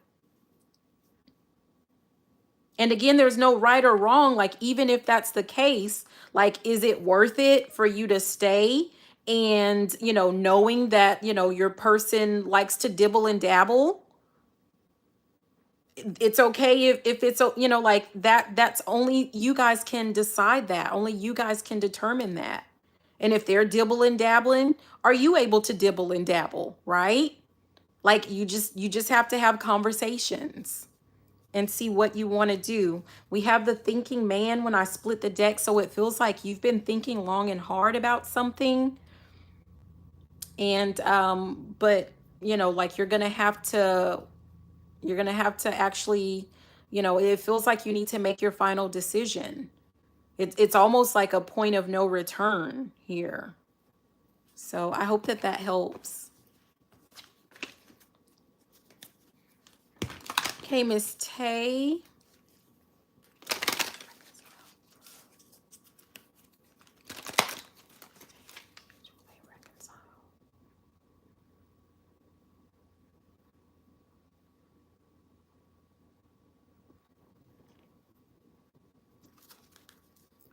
[SPEAKER 1] And again, there's no right or wrong. Like, even if that's the case, like, is it worth it for you to stay? And, you know, knowing that, you know, your person likes to dibble and dabble, it's okay if it's, you know, like that's only you guys can decide that. Only you guys can determine that. And if they're dibble and dabbling, are you able to dibble and dabble, right? Like you just have to have conversations and see what you want to do. We have the thinking man when I split the deck, so it feels like you've been thinking long and hard about something. And but you know, like you're gonna have to actually, you know, it feels like you need to make your final decision. It's almost like a point of no return here. So I hope that that helps. Okay, Miss Tay.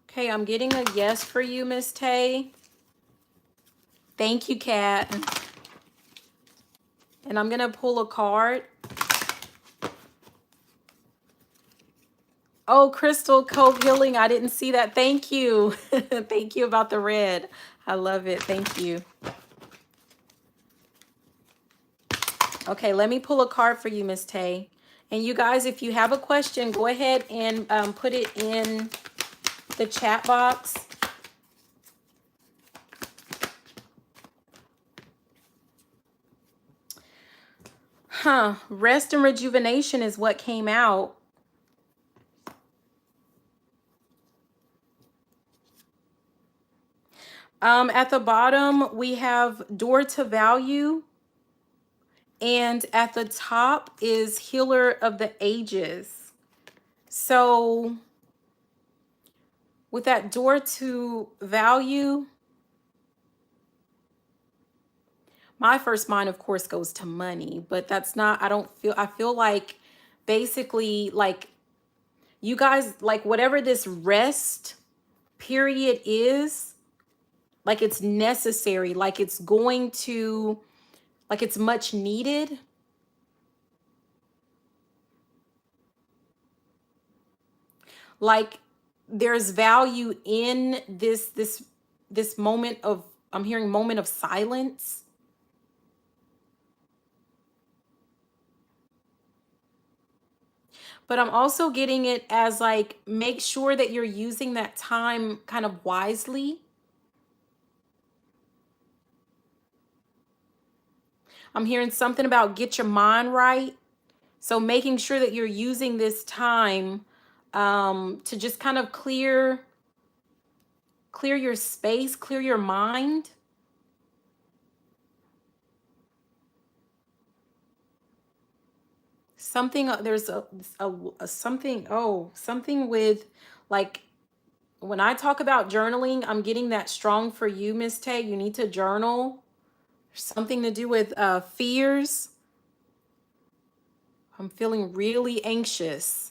[SPEAKER 1] Okay, I'm getting a yes for you, Miss Tay. Thank you, Kat. And I'm gonna pull a card. Oh, Crystal Cove Healing. I didn't see that. Thank you. Thank you about the red. I love it. Thank you. Okay, let me pull a card for you, Miss Tay. And you guys, if you have a question, go ahead and put it in the chat box. Rest and rejuvenation is what came out. At the bottom, we have door to value. And at the top is healer of the ages. So with that door to value, my first mind, of course, goes to money, but that's not, I feel like basically like you guys, like whatever this rest period is, like it's necessary, like it's going to, like it's much needed. Like there's value in this moment of, I'm hearing moment of silence. But I'm also getting it as like, make sure that you're using that time kind of wisely. I'm hearing something about get your mind right. So making sure that you're using this time to just kind of clear your space, clear your mind. Something there's a something, oh, something with like when I talk about journaling, I'm getting that strong for you, Miss Tay. You need to journal. Something to do with fears. I'm feeling really anxious.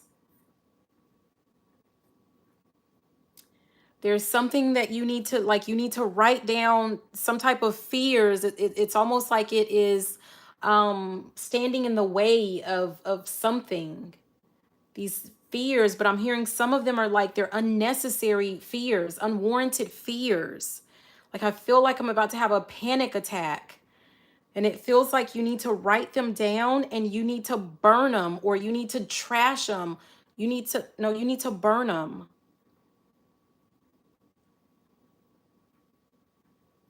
[SPEAKER 1] There's something that you need to like, you need to write down some type of fears. It's almost like it is standing in the way of something. These fears, but I'm hearing some of them are like they're unnecessary fears, unwarranted fears. Like I feel like I'm about to have a panic attack. And it feels like you need to write them down and you need to burn them or you need to trash them. You need to, no, you need to burn them.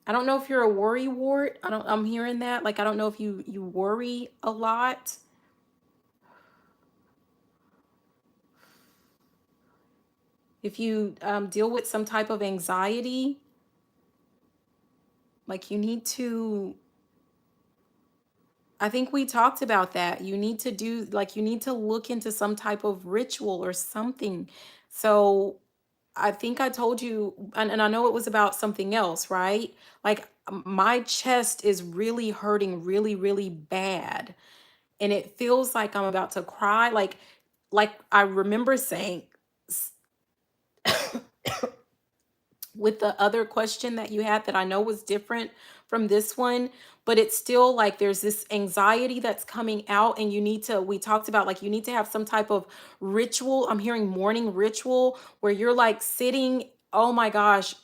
[SPEAKER 1] I don't know if you're a worry wart. I'm hearing that. Like, I don't know if you worry a lot. If you deal with some type of anxiety, like you need to, I think we talked about that. You need to do, like, you need to look into some type of ritual or something. So I think I told you, and I know it was about something else, right? Like, my chest is really hurting really, really bad. And it feels like I'm about to cry. Like I remember saying with the other question that you had that I know was different from this one, but it's still like there's this anxiety that's coming out, and you need to, we talked about like you need to have some type of ritual. I'm hearing morning ritual where you're like sitting, oh my gosh,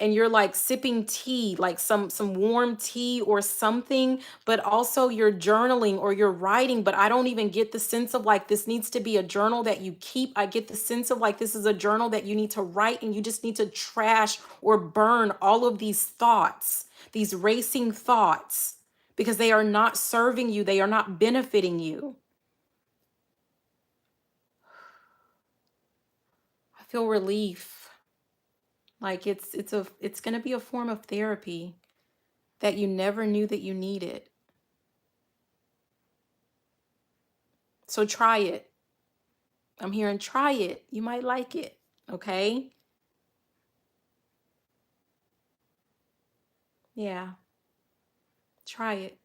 [SPEAKER 1] and you're like sipping tea, like some warm tea or something, but also you're journaling or you're writing. But I don't even get the sense of like this needs to be a journal that you keep. I get the sense of like this is a journal that you need to write, and you just need to trash or burn all of these thoughts, these racing thoughts, because they are not serving you, they are not benefiting you. I feel relief. Like it's going to be a form of therapy that you never knew that you needed. So try it. I'm hearing try it. You might like it. Okay? Yeah. Try it.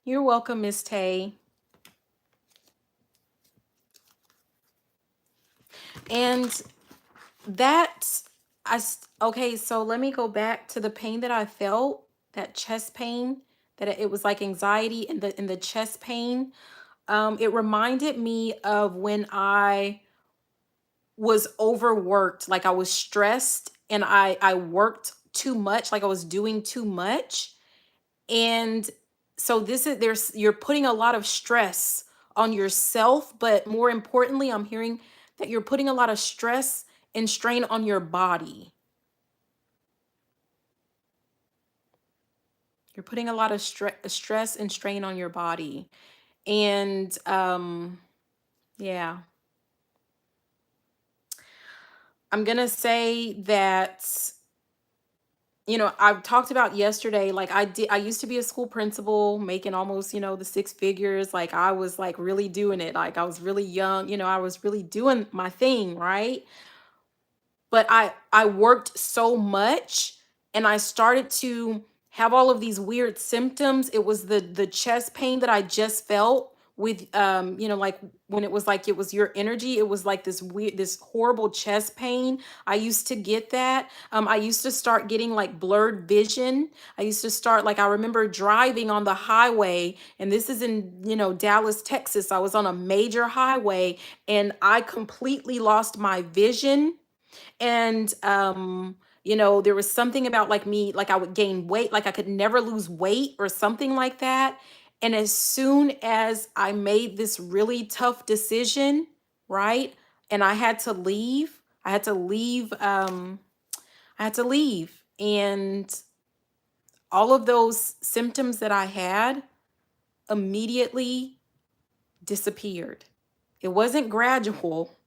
[SPEAKER 1] You're welcome, Miss Tay. And that okay, so let me go back to the pain that I felt, that chest pain, that it was like anxiety in the chest pain. It reminded me of when I was overworked, like I was stressed and I worked too much, like I was doing too much. And so this is, there's, you're putting a lot of stress on yourself, but more importantly, I'm hearing that you're putting a lot of stress and strain on your body. You're putting a lot of stress and strain on your body. And yeah. I'm going to say that, I've talked about yesterday, like I used to be a school principal making almost, the six figures. Like I was like really doing it. Like I was really young, I was really doing my thing, right? But I worked so much and I started to have all of these weird symptoms. It was the chest pain that I just felt with like when it was like it was your energy. It was like this horrible chest pain. I used to get that. I used to start getting like blurred vision. I used to start like I remember driving on the highway, and this is in, Dallas, Texas. I was on a major highway and I completely lost my vision. And there was something about like me, like I would gain weight, like I could never lose weight or something like that. And as soon as I made this really tough decision, right, and I had to leave, I had to leave, and all of those symptoms that I had immediately disappeared. It wasn't gradual.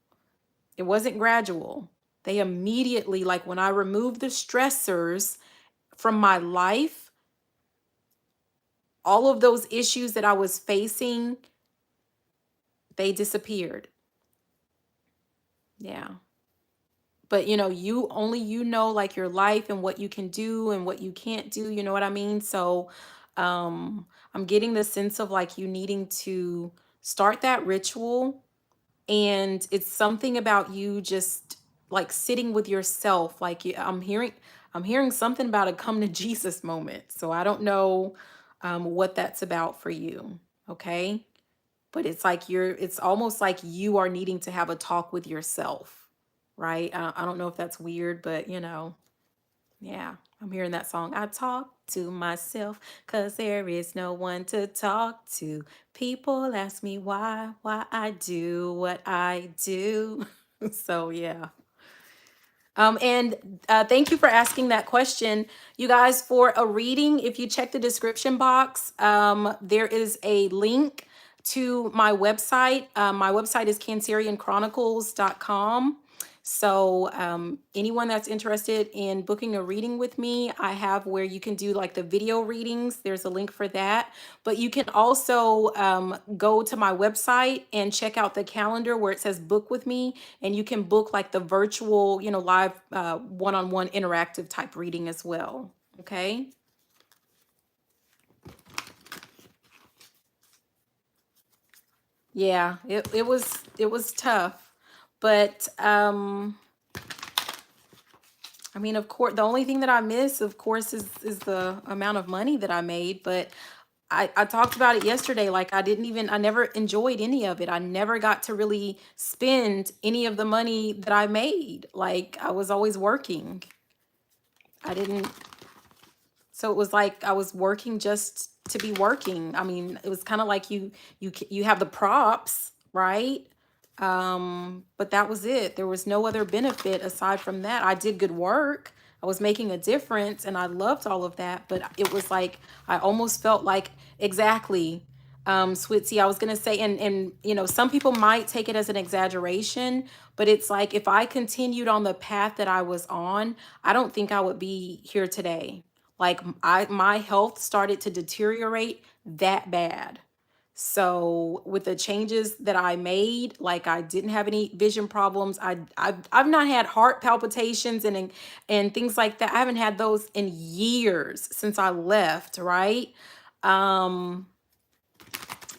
[SPEAKER 1] It wasn't gradual. They immediately, like when I removed the stressors from my life, all of those issues that I was facing, they disappeared. Yeah. But you know like your life and what you can do and what you can't do, you know what I mean? So I'm getting the sense of like you needing to start that ritual. And it's something about you just like sitting with yourself. Like I'm hearing something about a come to Jesus moment. So I don't know what that's about for you. Okay. But it's almost like you are needing to have a talk with yourself. Right. I don't know if that's weird, but yeah, I'm hearing that song. I talk to myself because there is no one to talk to. People ask me why I do what I do. So, yeah. And thank you for asking that question. You guys, for a reading, if you check the description box, there is a link to my website. My website is cancerianchronicles.com. So anyone that's interested in booking a reading with me, I have where you can do like the video readings. There's a link for that. But you can also go to my website and check out the calendar where it says book with me, and you can book like the virtual, live one-on-one interactive type reading as well. Okay. Yeah, it was tough. But I mean, of course, the only thing that I miss, of course, is the amount of money that I made. But I talked about it yesterday. Like I never enjoyed any of it. I never got to really spend any of the money that I made. Like I was always working. I didn't, so it was like I was working just to be working. I mean, it was kind of like you have the props, right? But that was it. There was no other benefit aside from that. I did good work. I was making a difference and I loved all of that, but it was like I almost felt like exactly Switzy, I was gonna say, and some people might take it as an exaggeration, but it's like if I continued on the path that I was on, I don't think I would be here today. Like my health started to deteriorate that bad. So with the changes that I made, like I didn't have any vision problems. I've not had heart palpitations and things like that. I haven't had those in years since I left, right? Um,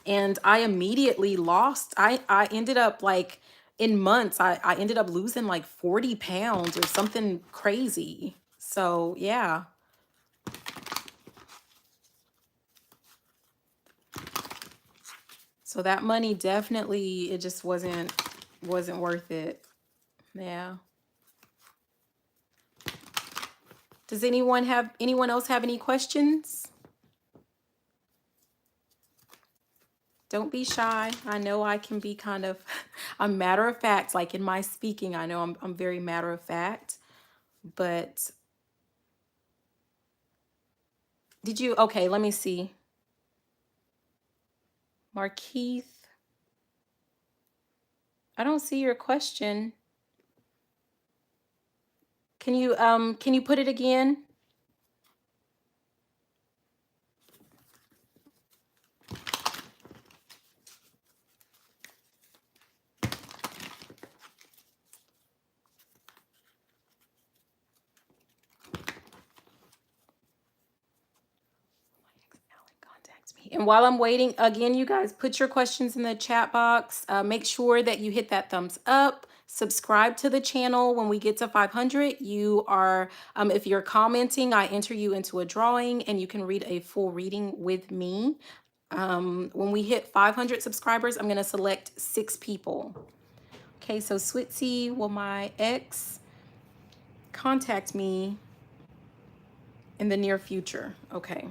[SPEAKER 1] and I immediately lost. I ended up like in months, I ended up losing like 40 pounds or something crazy. So yeah. So that money definitely, it just wasn't worth it. Yeah. Does anyone else have any questions? Don't be shy. I know I can be kind of I'm matter of fact, like in my speaking, I know I'm very matter of fact, but okay, let me see. Markeith, I don't see your question. Can you put it again? And while I'm waiting, again, you guys put your questions in the chat box. Make sure that you hit that thumbs up. Subscribe to the channel. When we get to 500, you are, if you're commenting, I enter you into a drawing and you can read a full reading with me. When we hit 500 subscribers, I'm going to select 6 people. Okay, so Switzy, will my ex contact me in the near future? Okay.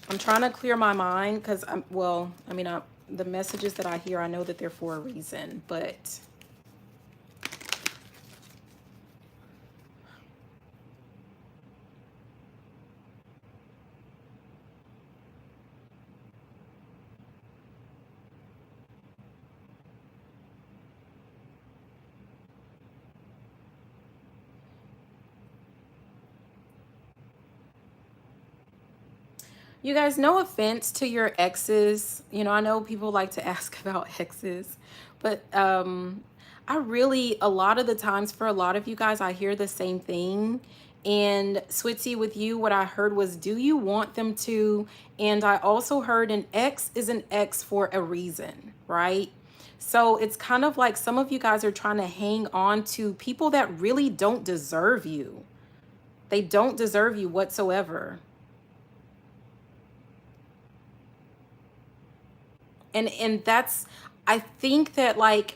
[SPEAKER 1] I'm trying to clear my mind because the messages that I hear, I know that they're for a reason, but you guys, no offense to your exes. You know, I know people like to ask about exes, but I really, a lot of the times for a lot of you guys, I hear the same thing. And Switzy, with you, what I heard was, do you want them to? And I also heard an ex is an ex for a reason, right? So it's kind of like some of you guys are trying to hang on to people that really don't deserve you. They don't deserve you whatsoever. And that's, I think that like,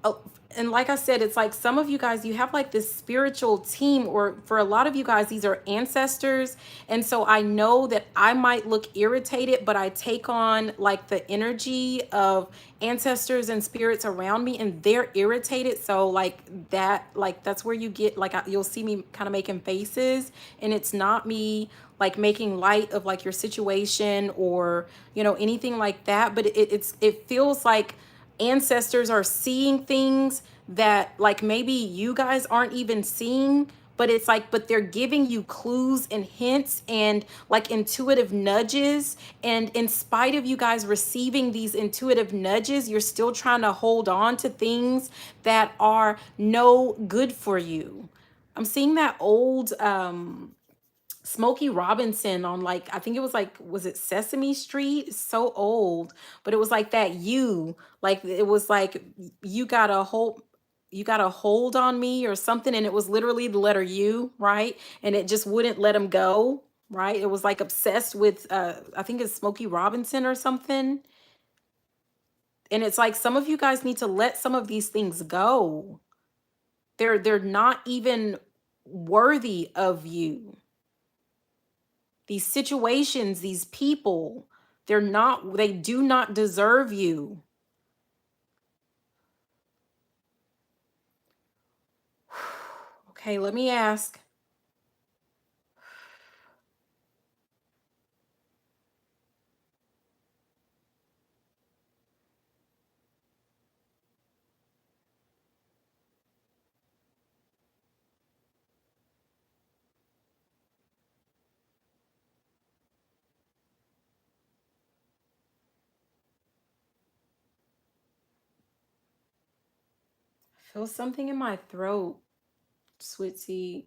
[SPEAKER 1] oh, and like I said, it's like some of you guys, you have like this spiritual team, or for a lot of you guys, these are ancestors. And so I know that I might look irritated, but I take on like the energy of ancestors and spirits around me, and they're irritated. So like that's where you get like, you'll see me kind of making faces, and it's not me like making light of like your situation or, you know, anything like that. But it feels like ancestors are seeing things that like maybe you guys aren't even seeing, but it's like, but they're giving you clues and hints and like intuitive nudges. And in spite of you guys receiving these intuitive nudges, you're still trying to hold on to things that are no good for you. I'm seeing that old Smokey Robinson on like, I think it was like, was it Sesame Street? It's so old, but it was like that like it was like, you got a hold, you got a hold on me or something. And it was literally the letter U, right? And it just wouldn't let him go, right? It was like obsessed with, I think it's Smokey Robinson or something. And it's like, some of you guys need to let some of these things go. They're not even worthy of you. These situations, these people, they do not deserve you. Okay, let me ask. I feel something in my throat, Switzy.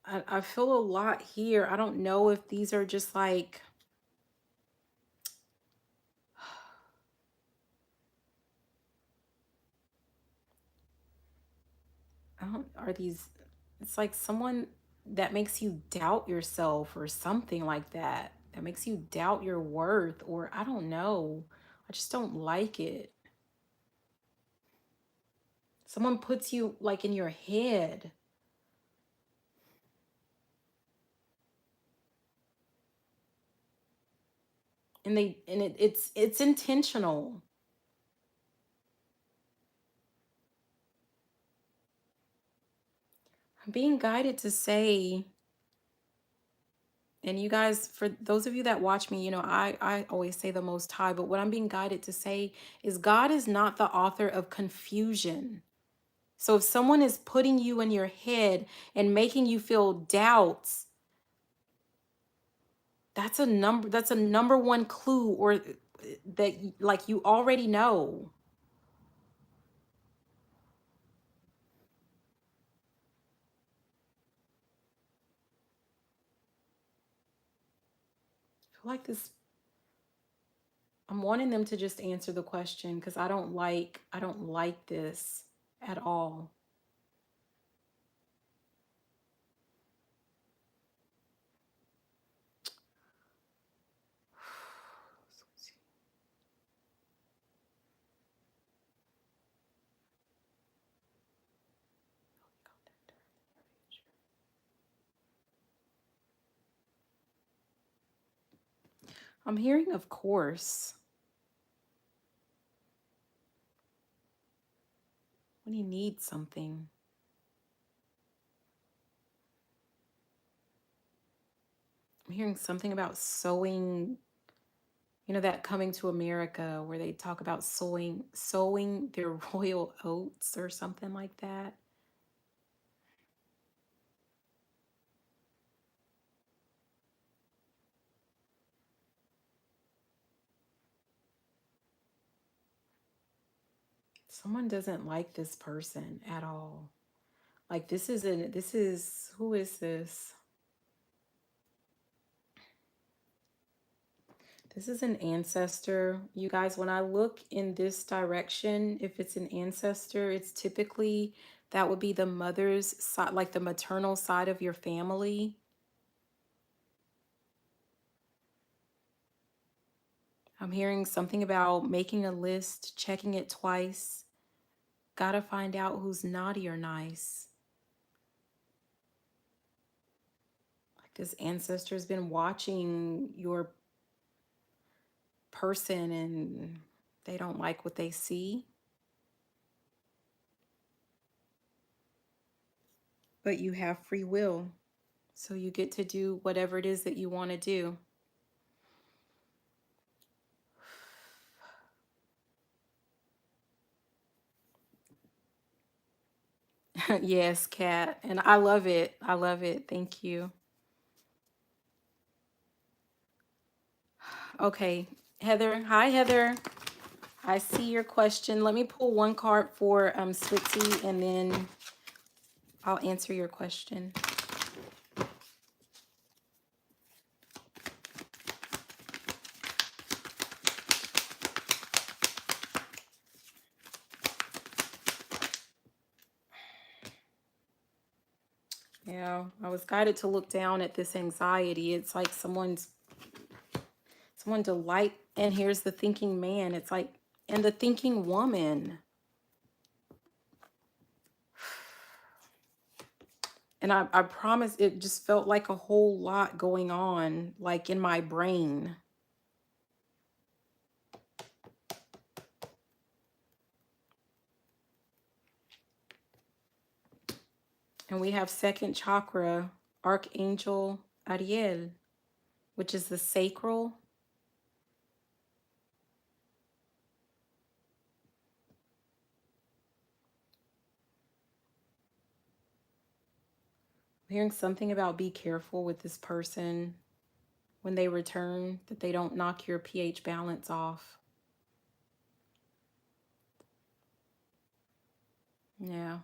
[SPEAKER 1] I feel a lot here. I don't know if these are just like, are these, it's like someone that makes you doubt yourself or something like that. That makes you doubt your worth, or I don't know. I just don't like it. Someone puts you like in your head. it's intentional. I'm being guided to say, and you guys, for those of you that watch me, I always say the Most High, but what I'm being guided to say is God is not the author of confusion. So if someone is putting you in your head and making you feel doubts, that's a number one clue, or that like you already know. I feel like this, I'm wanting them to just answer the question, because I don't like this at all. I'm hearing, of course, when he needs something. I'm hearing something about sowing, that Coming to America where they talk about sowing their royal oats or something like that. Someone doesn't like this person at all. Like who is this? This is an ancestor. You guys, when I look in this direction, if it's an ancestor, it's typically that would be the mother's side, like the maternal side of your family. I'm hearing something about making a list, checking it twice. Gotta find out who's naughty or nice. Like this ancestor's been watching your person and they don't like what they see. But you have free will. So you get to do whatever it is that you want to do. Yes, Kat. And I love it. I love it. Thank you. Okay, Heather. Hi, Heather. I see your question. Let me pull one card for Switzy, and then I'll answer your question. Yeah, I was guided to look down at this anxiety. It's like someone delight, and here's the thinking man. It's like, and the thinking woman. And I promise it just felt like a whole lot going on, like in my brain. And we have second chakra, Archangel Ariel, which is the sacral. I'm hearing something about be careful with this person when they return, that they don't knock your pH balance off. Yeah.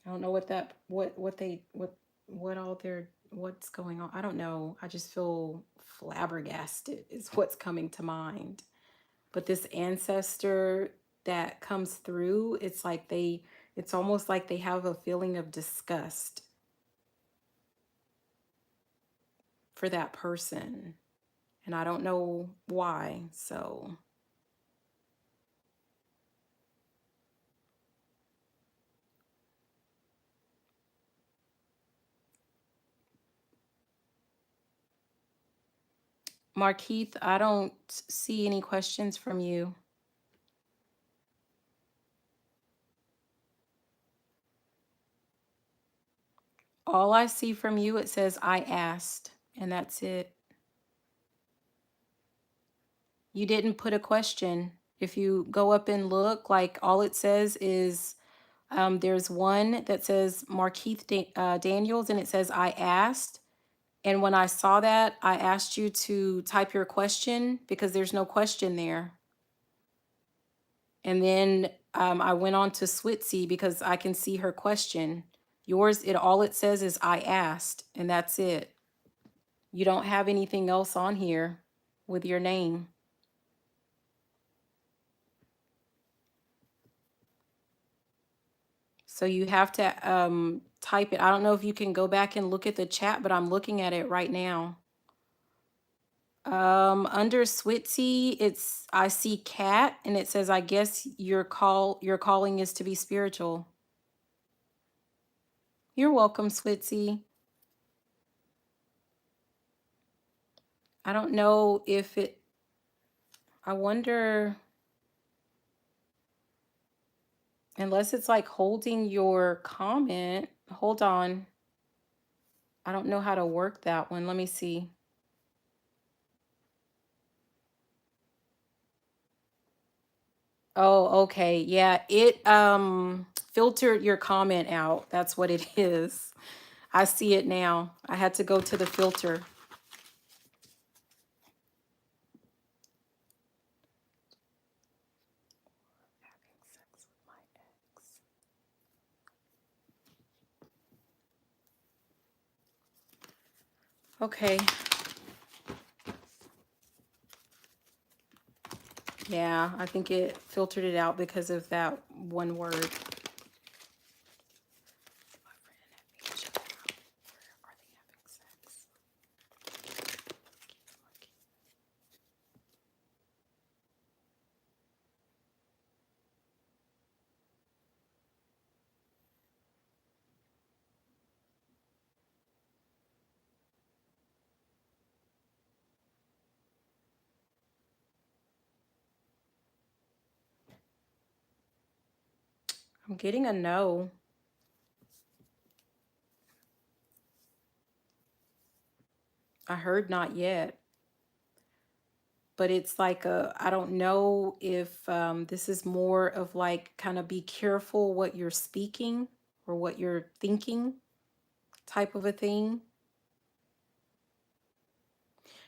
[SPEAKER 1] I don't know what's going on. I don't know. I just feel flabbergasted is what's coming to mind. But this ancestor that comes through, it's almost like they have a feeling of disgust for that person. And I don't know why. So Markeith, I don't see any questions from you. All I see from you, it says I asked, and that's it. You didn't put a question. If you go up and look, like all it says is there's one that says Markeith Daniels, and it says I asked. And when I saw that, I asked you to type your question because there's no question there. And then I went on to Switzy because I can see her question. Yours, all it says is I asked, and that's it. You don't have anything else on here with your name. So you have to type it. I don't know if you can go back and look at the chat, but I'm looking at it right now. Under Switzy, I see cat, and it says, I guess your calling is to be spiritual. You're welcome, Switzy. I don't know if I wonder, unless it's like holding your comment. Hold on. I don't know how to work that one. Let me see. Oh, okay. Yeah, it filtered your comment out. That's what it is. I see it now. I had to go to the filter. Okay. Yeah, I think it filtered it out because of that one word. I'm getting a no. I heard not yet. But it's like I don't know if this is more of like kind of be careful what you're speaking or what you're thinking type of a thing.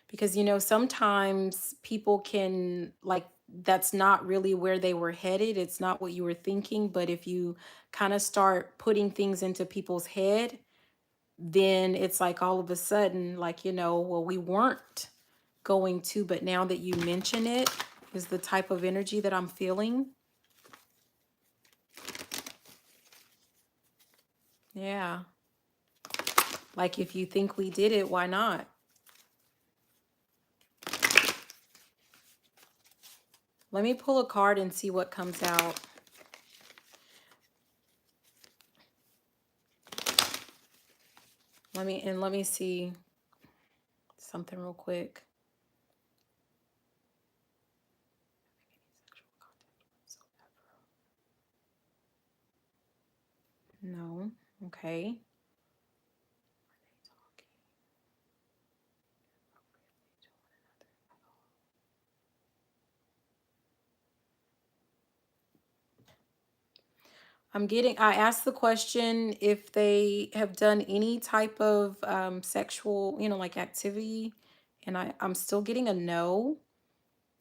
[SPEAKER 1] Because, sometimes people can like, that's not really where they were headed. It's not what you were thinking. But if you kind of start putting things into people's head, then it's like all of a sudden, like, well, we weren't going to, but now that you mention it, is the type of energy that I'm feeling. Yeah. Like if you think we did it, why not? Let me pull a card and see what comes out. Let me see something real quick. No. Okay. I asked the question if they have done any type of sexual, like activity, and I'm still getting a no.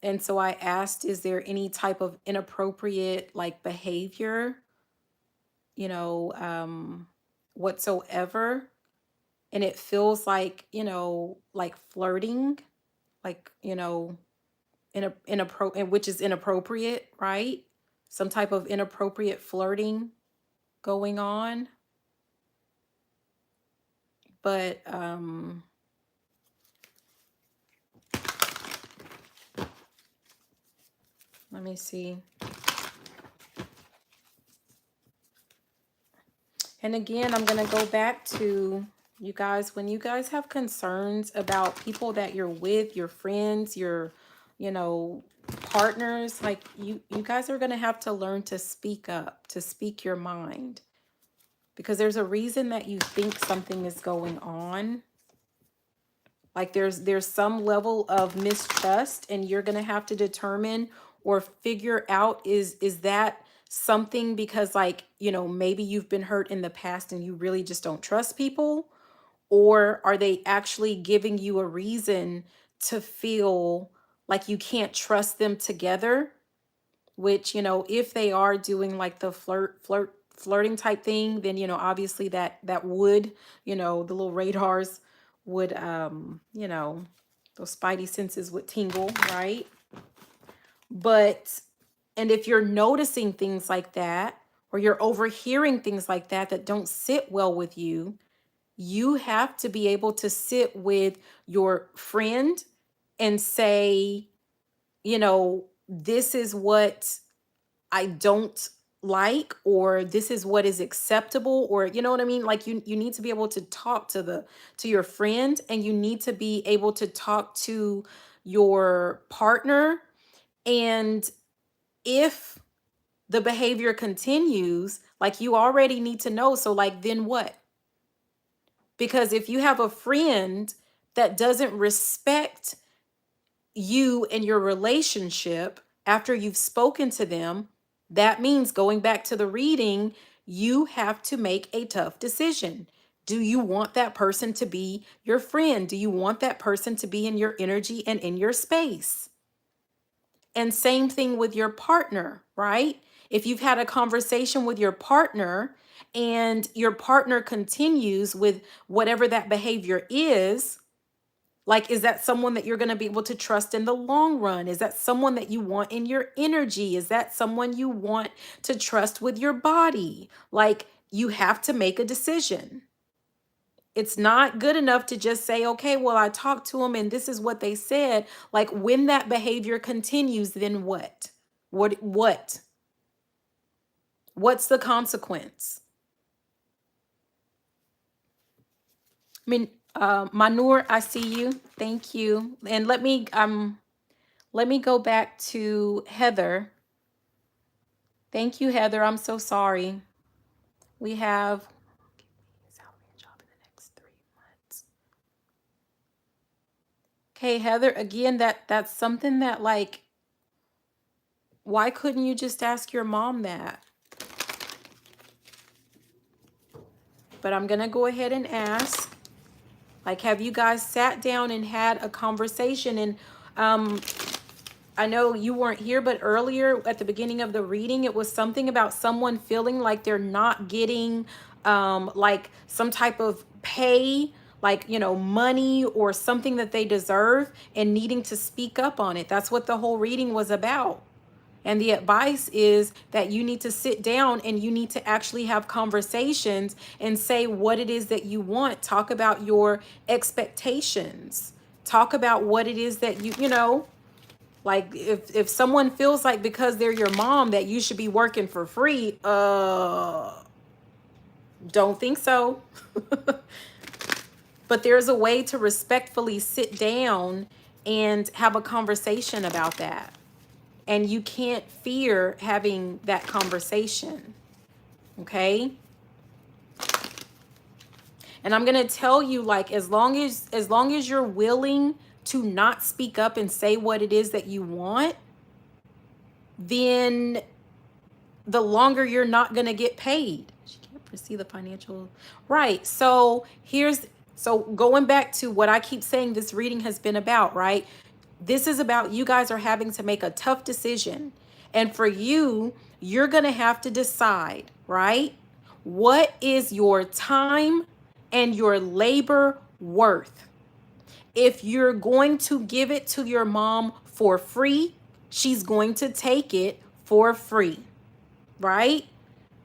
[SPEAKER 1] And so I asked, is there any type of inappropriate like behavior, whatsoever? And it feels like, like flirting, like, which is inappropriate, right? Some type of inappropriate flirting going on. But let me see. And again, I'm going to go back to You guys, when you guys have concerns about people that you're with, your friends, your, you know, partners, like you guys are going to have to learn to speak up, to speak your mind, because there's a reason that you think something is going on. Like there's some level of mistrust, and you're going to have to determine or figure out, is that something because, like, you know, maybe you've been hurt in the past and you really just don't trust people, or are they actually giving you a reason to feel like you can't trust them together? Which, you know, if they are doing like the flirting type thing, then, you know, obviously that would, you know, the little radars would, you know, those spidey senses would tingle, right? But, and if you're noticing things like that, or you're overhearing things like that that don't sit well with you, you have to be able to sit with your friend and say, you know, this is what I don't like, or this is what is acceptable, or you know what I mean? Like you need to be able to talk to your friend, and you need to be able to talk to your partner. And if the behavior continues, like, you already need to know. So like, then what? Because if you have a friend that doesn't respect you and your relationship after you've spoken to them, that means, going back to the reading, you have to make a tough decision. Do you want that person to be your friend? Do you want that person to be in your energy and in your space? And same thing with your partner, right? If you've had a conversation with your partner and your partner continues with whatever that behavior is, like, is that someone that you're going to be able to trust in the long run? Is that someone that you want in your energy? Is that someone you want to trust with your body? Like, you have to make a decision. It's not good enough to just say, okay, well, I talked to them and this is what they said. Like, when that behavior continues, then what? What's the consequence? I mean, Manur, I see you. Thank you. And let me go back to Heather. Thank you, Heather. I'm so sorry. We have salary and job in the next 3 months. Okay, Heather, again, that's something that, like, why couldn't you just ask your mom that? But I'm gonna go ahead and ask. Like, have you guys sat down and had a conversation? And I know you weren't here, but earlier at the beginning of the reading, it was something about someone feeling like they're not getting like some type of pay, like, you know, money or something that they deserve, and needing to speak up on it. That's what the whole reading was about. And the advice is that you need to sit down and you need to actually have conversations and say what it is that you want. Talk about your expectations. Talk about what it is that you know, like, if someone feels like because they're your mom that you should be working for free, don't think so. But there's a way to respectfully sit down and have a conversation about that. And you can't fear having that conversation. Okay? And I'm going to tell you, like, as long as you're willing to not speak up and say what it is that you want, then the longer you're not going to get paid. She can't foresee the financial. Right. So going back to what I keep saying this reading has been about, right? This is about, you guys are having to make a tough decision. And for you, you're going to have to decide, right? What is your time and your labor worth? If you're going to give it to your mom for free, she's going to take it for free, right?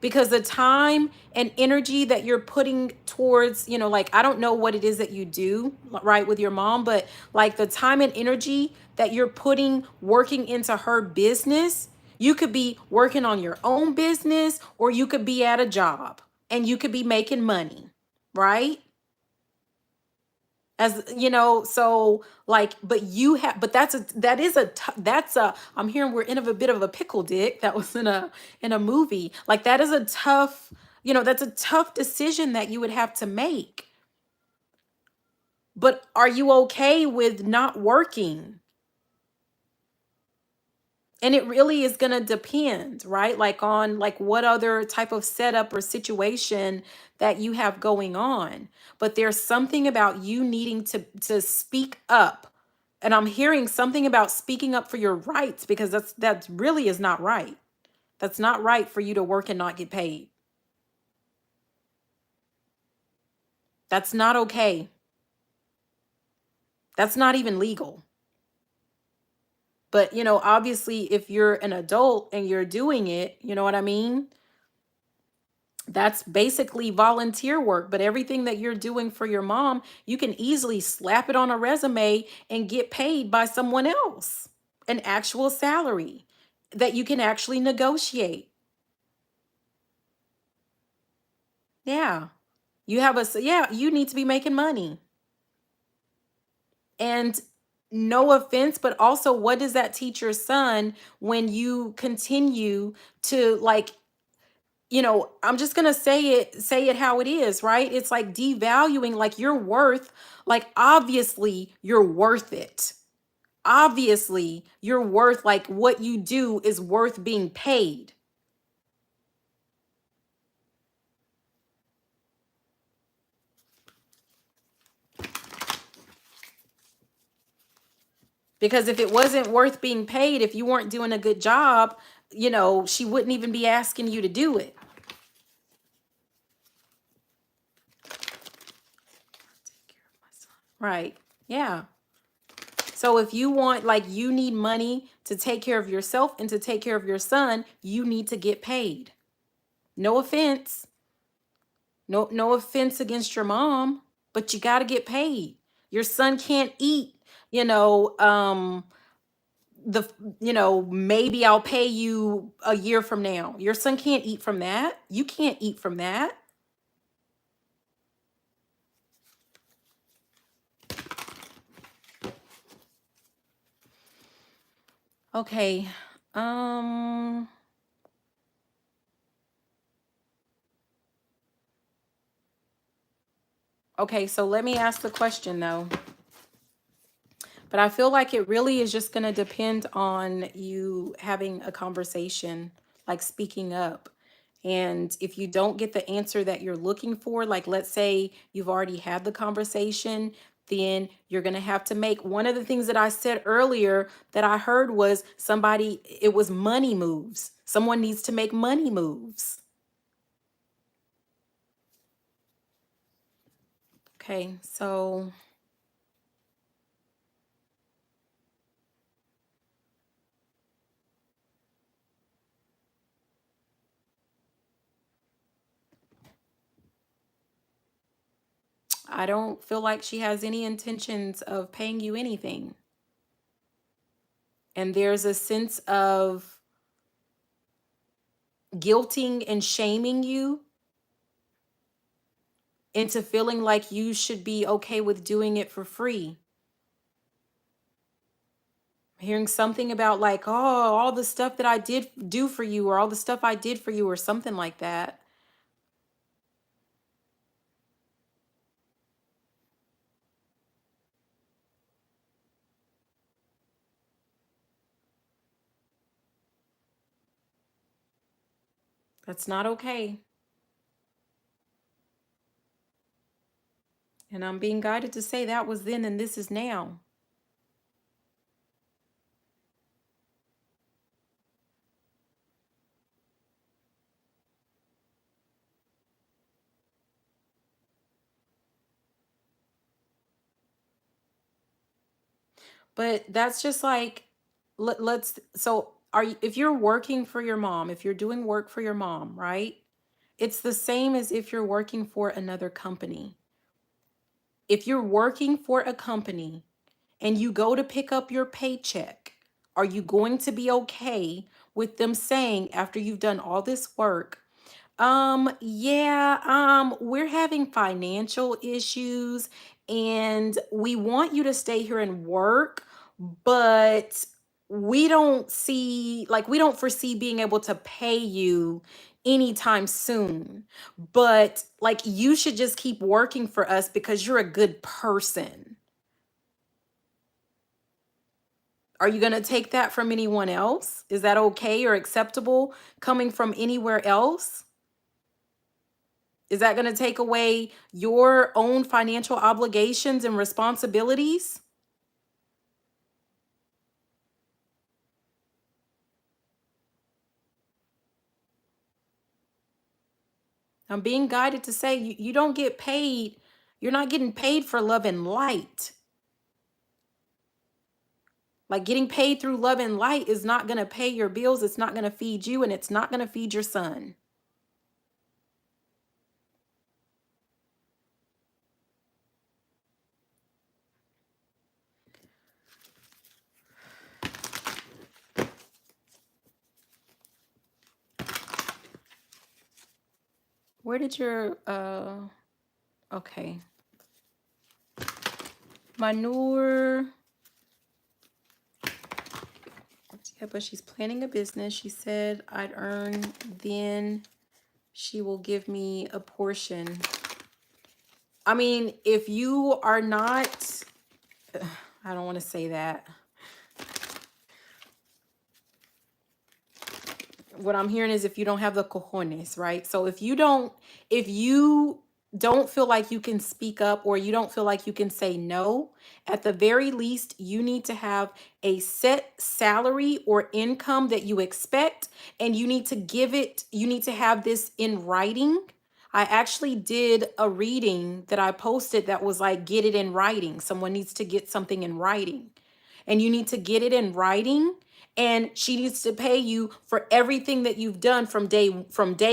[SPEAKER 1] Because the time and energy that you're putting towards, you know, like, I don't know what it is that you do, right, with your mom, but like the time and energy that you're putting working into her business, you could be working on your own business, or you could be at a job and you could be making money, right? As you know, so like, but you have, but that's a, I'm hearing we're in a bit of a pickle, Dick. That was in a movie. Like that is a tough, that's a tough decision that you would have to make. But are you okay with not working? And it really is going to depend, right? Like on like what other type of setup or situation that you have going on. But there's something about you needing to speak up. And I'm hearing something about speaking up for your rights, because that really is not right. That's not right for you to work and not get paid. That's not okay. That's not even legal. But, obviously if you're an adult and you're doing it, you know what I mean? That's basically volunteer work. But everything that you're doing for your mom, you can easily slap it on a resume and get paid by someone else, an actual salary that you can actually negotiate. Yeah. Yeah, you need to be making money. And no offense, but also what does that teach your son when you continue to like, I'm just going to say it how it is, right? It's like devaluing, like you're worth, like obviously you're worth it. Obviously you're worth, like what you do is worth being paid. Because if it wasn't worth being paid, if you weren't doing a good job, she wouldn't even be asking you to do it. Right. Yeah. So if you want, like, you need money to take care of yourself and to take care of your son, you need to get paid. No offense. No offense against your mom, but you got to get paid. Your son can't eat, you know, the maybe I'll pay you a year from now. Your son can't eat from that. You can't eat from that. Okay. Um okay, so let me ask the question though. But I feel like it really is just going to depend on you having a conversation, like speaking up. And if you don't get the answer that you're looking for, like let's say you've already had the conversation, then you're going to have to make one of the things that I said earlier that I heard was it was money moves. Someone needs to make money moves. Okay, so I don't feel like she has any intentions of paying you anything. And there's a sense of guilting and shaming you into feeling like you should be okay with doing it for free. Hearing something about like, oh, all the stuff that I did do for you, or all the stuff I did for you, or something like that. That's not okay. And I'm being guided to say that was then and this is now. But that's just like, let's, so are you, if you're working for your mom, if you're doing work for your mom, right? It's the same as if you're working for another company. If you're working for a company and you go to pick up your paycheck, are you going to be okay with them saying after you've done all this work, yeah, we're having financial issues and we want you to stay here and work, but we don't see, like, we don't foresee being able to pay you anytime soon. But like, you should just keep working for us because you're a good person. Are you going to take that from anyone else? Is that okay or acceptable coming from anywhere else? Is that going to take away your own financial obligations and responsibilities? I'm being guided to say you don't get paid. You're not getting paid for love and light. Like, getting paid through love and light is not going to pay your bills. It's not going to feed you, and it's not going to feed your son. Where did your, okay. Manure. Yeah, but she's planning a business. She said I'd earn, then she will give me a portion. I mean, if you are not, I don't want to say that. What I'm hearing is if you don't have the cojones, right? So if you don't feel like you can speak up, or you don't feel like you can say no, at the very least, you need to have a set salary or income that you expect, and you need to have this in writing. I actually did a reading that I posted that was like, get it in writing. Someone needs to get something in writing, and you need to get it in writing. And she needs to pay you for everything that you've done from day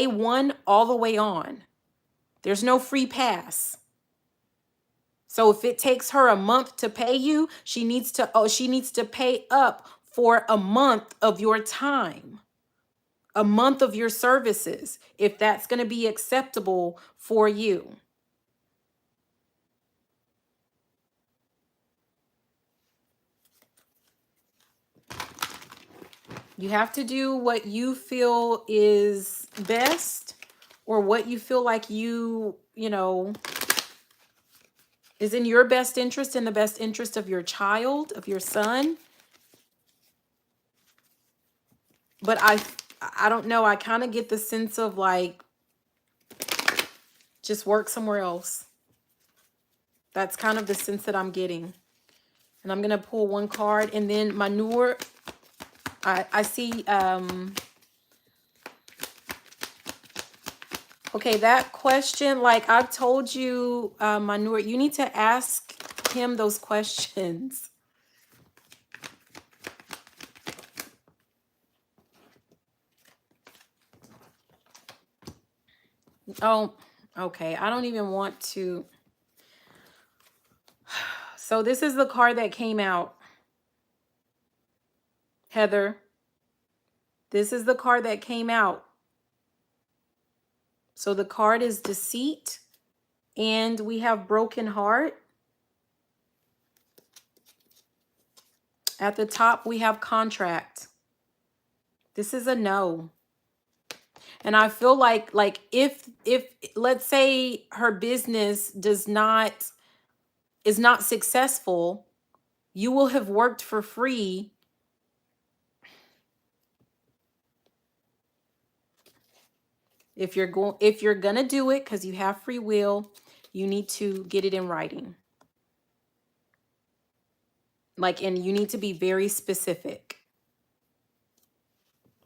[SPEAKER 1] one all the way on. There's no free pass. So if it takes her a month to pay you, she needs to pay up for a month of your time, a month of your services, if that's going to be acceptable for you. You have to do what you feel is best, or what you feel like you know, is in your best interest, in the best interest of your child, of your son. But I don't know. I kind of get the sense of like, just work somewhere else. That's kind of the sense that I'm getting. And I'm going to pull one card, and then Manure, I see, okay, that question, like I've told you, Manure, you need to ask him those questions. Oh, okay. I don't even want to. So this is the card that came out, Heather. This is the card that came out. So the card is deceit, and we have broken heart. At the top, we have contract. This is a no. And I feel like if let's say her business is not successful, you will have worked for free. If you're gonna do it because you have free will, you need to get it in writing. Like, and you need to be very specific.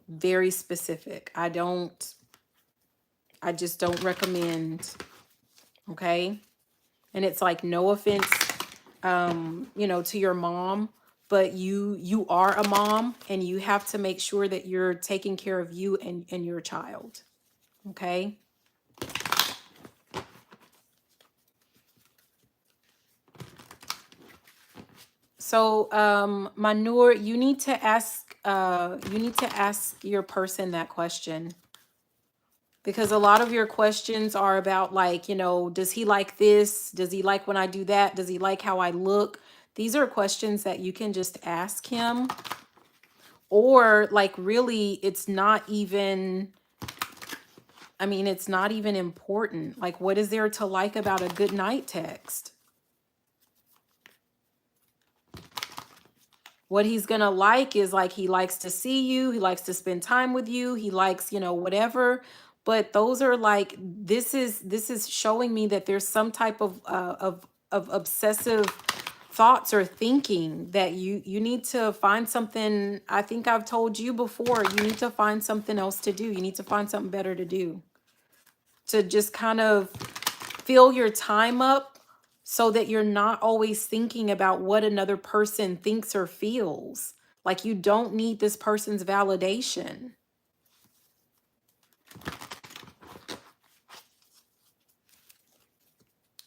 [SPEAKER 1] Very specific. I just don't recommend. Okay. And it's like, no offense, you know, to your mom, but you are a mom, and you have to make sure that you're taking care of you and your child. Okay. So, Manure, you need to ask your person that question. Because a lot of your questions are about, like, you know, does he like this? Does he like when I do that? Does he like how I look? These are questions that you can just ask him. Or like, really, it's not even, I mean, it's not even important. Like, what is there to like about a good night text? What he's gonna like is, like, he likes to see you, he likes to spend time with you, he likes, you know, whatever. But those are like, this is showing me that there's some type of obsessive thoughts or thinking that you need to find something. I think I've told you before, you need to find something else to do. You need to find something better to do, to just kind of fill your time up so that you're not always thinking about what another person thinks or feels. Like, you don't need this person's validation.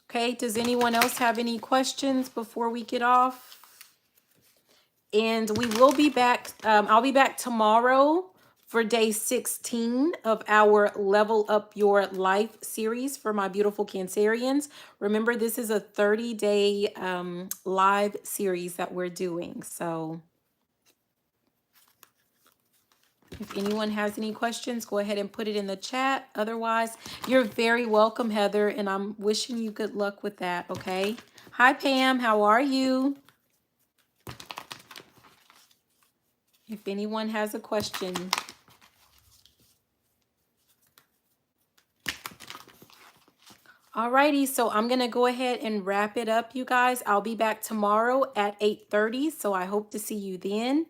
[SPEAKER 1] Okay, does anyone else have any questions before we get off? And we will be back. I'll be back tomorrow for day 16 of our Level Up Your Life series for my beautiful Cancerians. Remember, this is a 30-day live series that we're doing. So if anyone has any questions, go ahead and put it in the chat. Otherwise, you're very welcome, Heather, and I'm wishing you good luck with that, okay? Hi, Pam. How are you? If anyone has a question. Alrighty, so I'm going to go ahead and wrap it up, you guys. I'll be back tomorrow at 8:30, so I hope to see you then.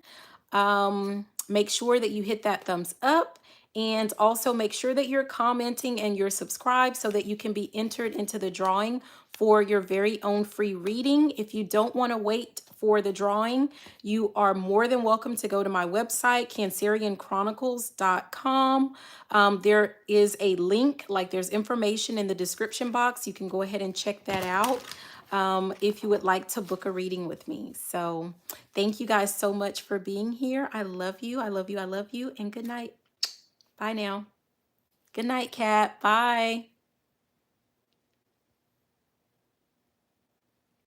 [SPEAKER 1] Make sure that you hit that thumbs up, and also make sure that you're commenting and you're subscribed so that you can be entered into the drawing for your very own free reading. If you don't want to wait for the drawing, you are more than welcome to go to my website, cancerianchronicles.com. There is a link, like there's information in the description box. You can go ahead and check that out if you would like to book a reading with me. So thank you guys so much for being here. I love you. I love you. I love you. And good night. Bye now. Good night, Kat. Bye.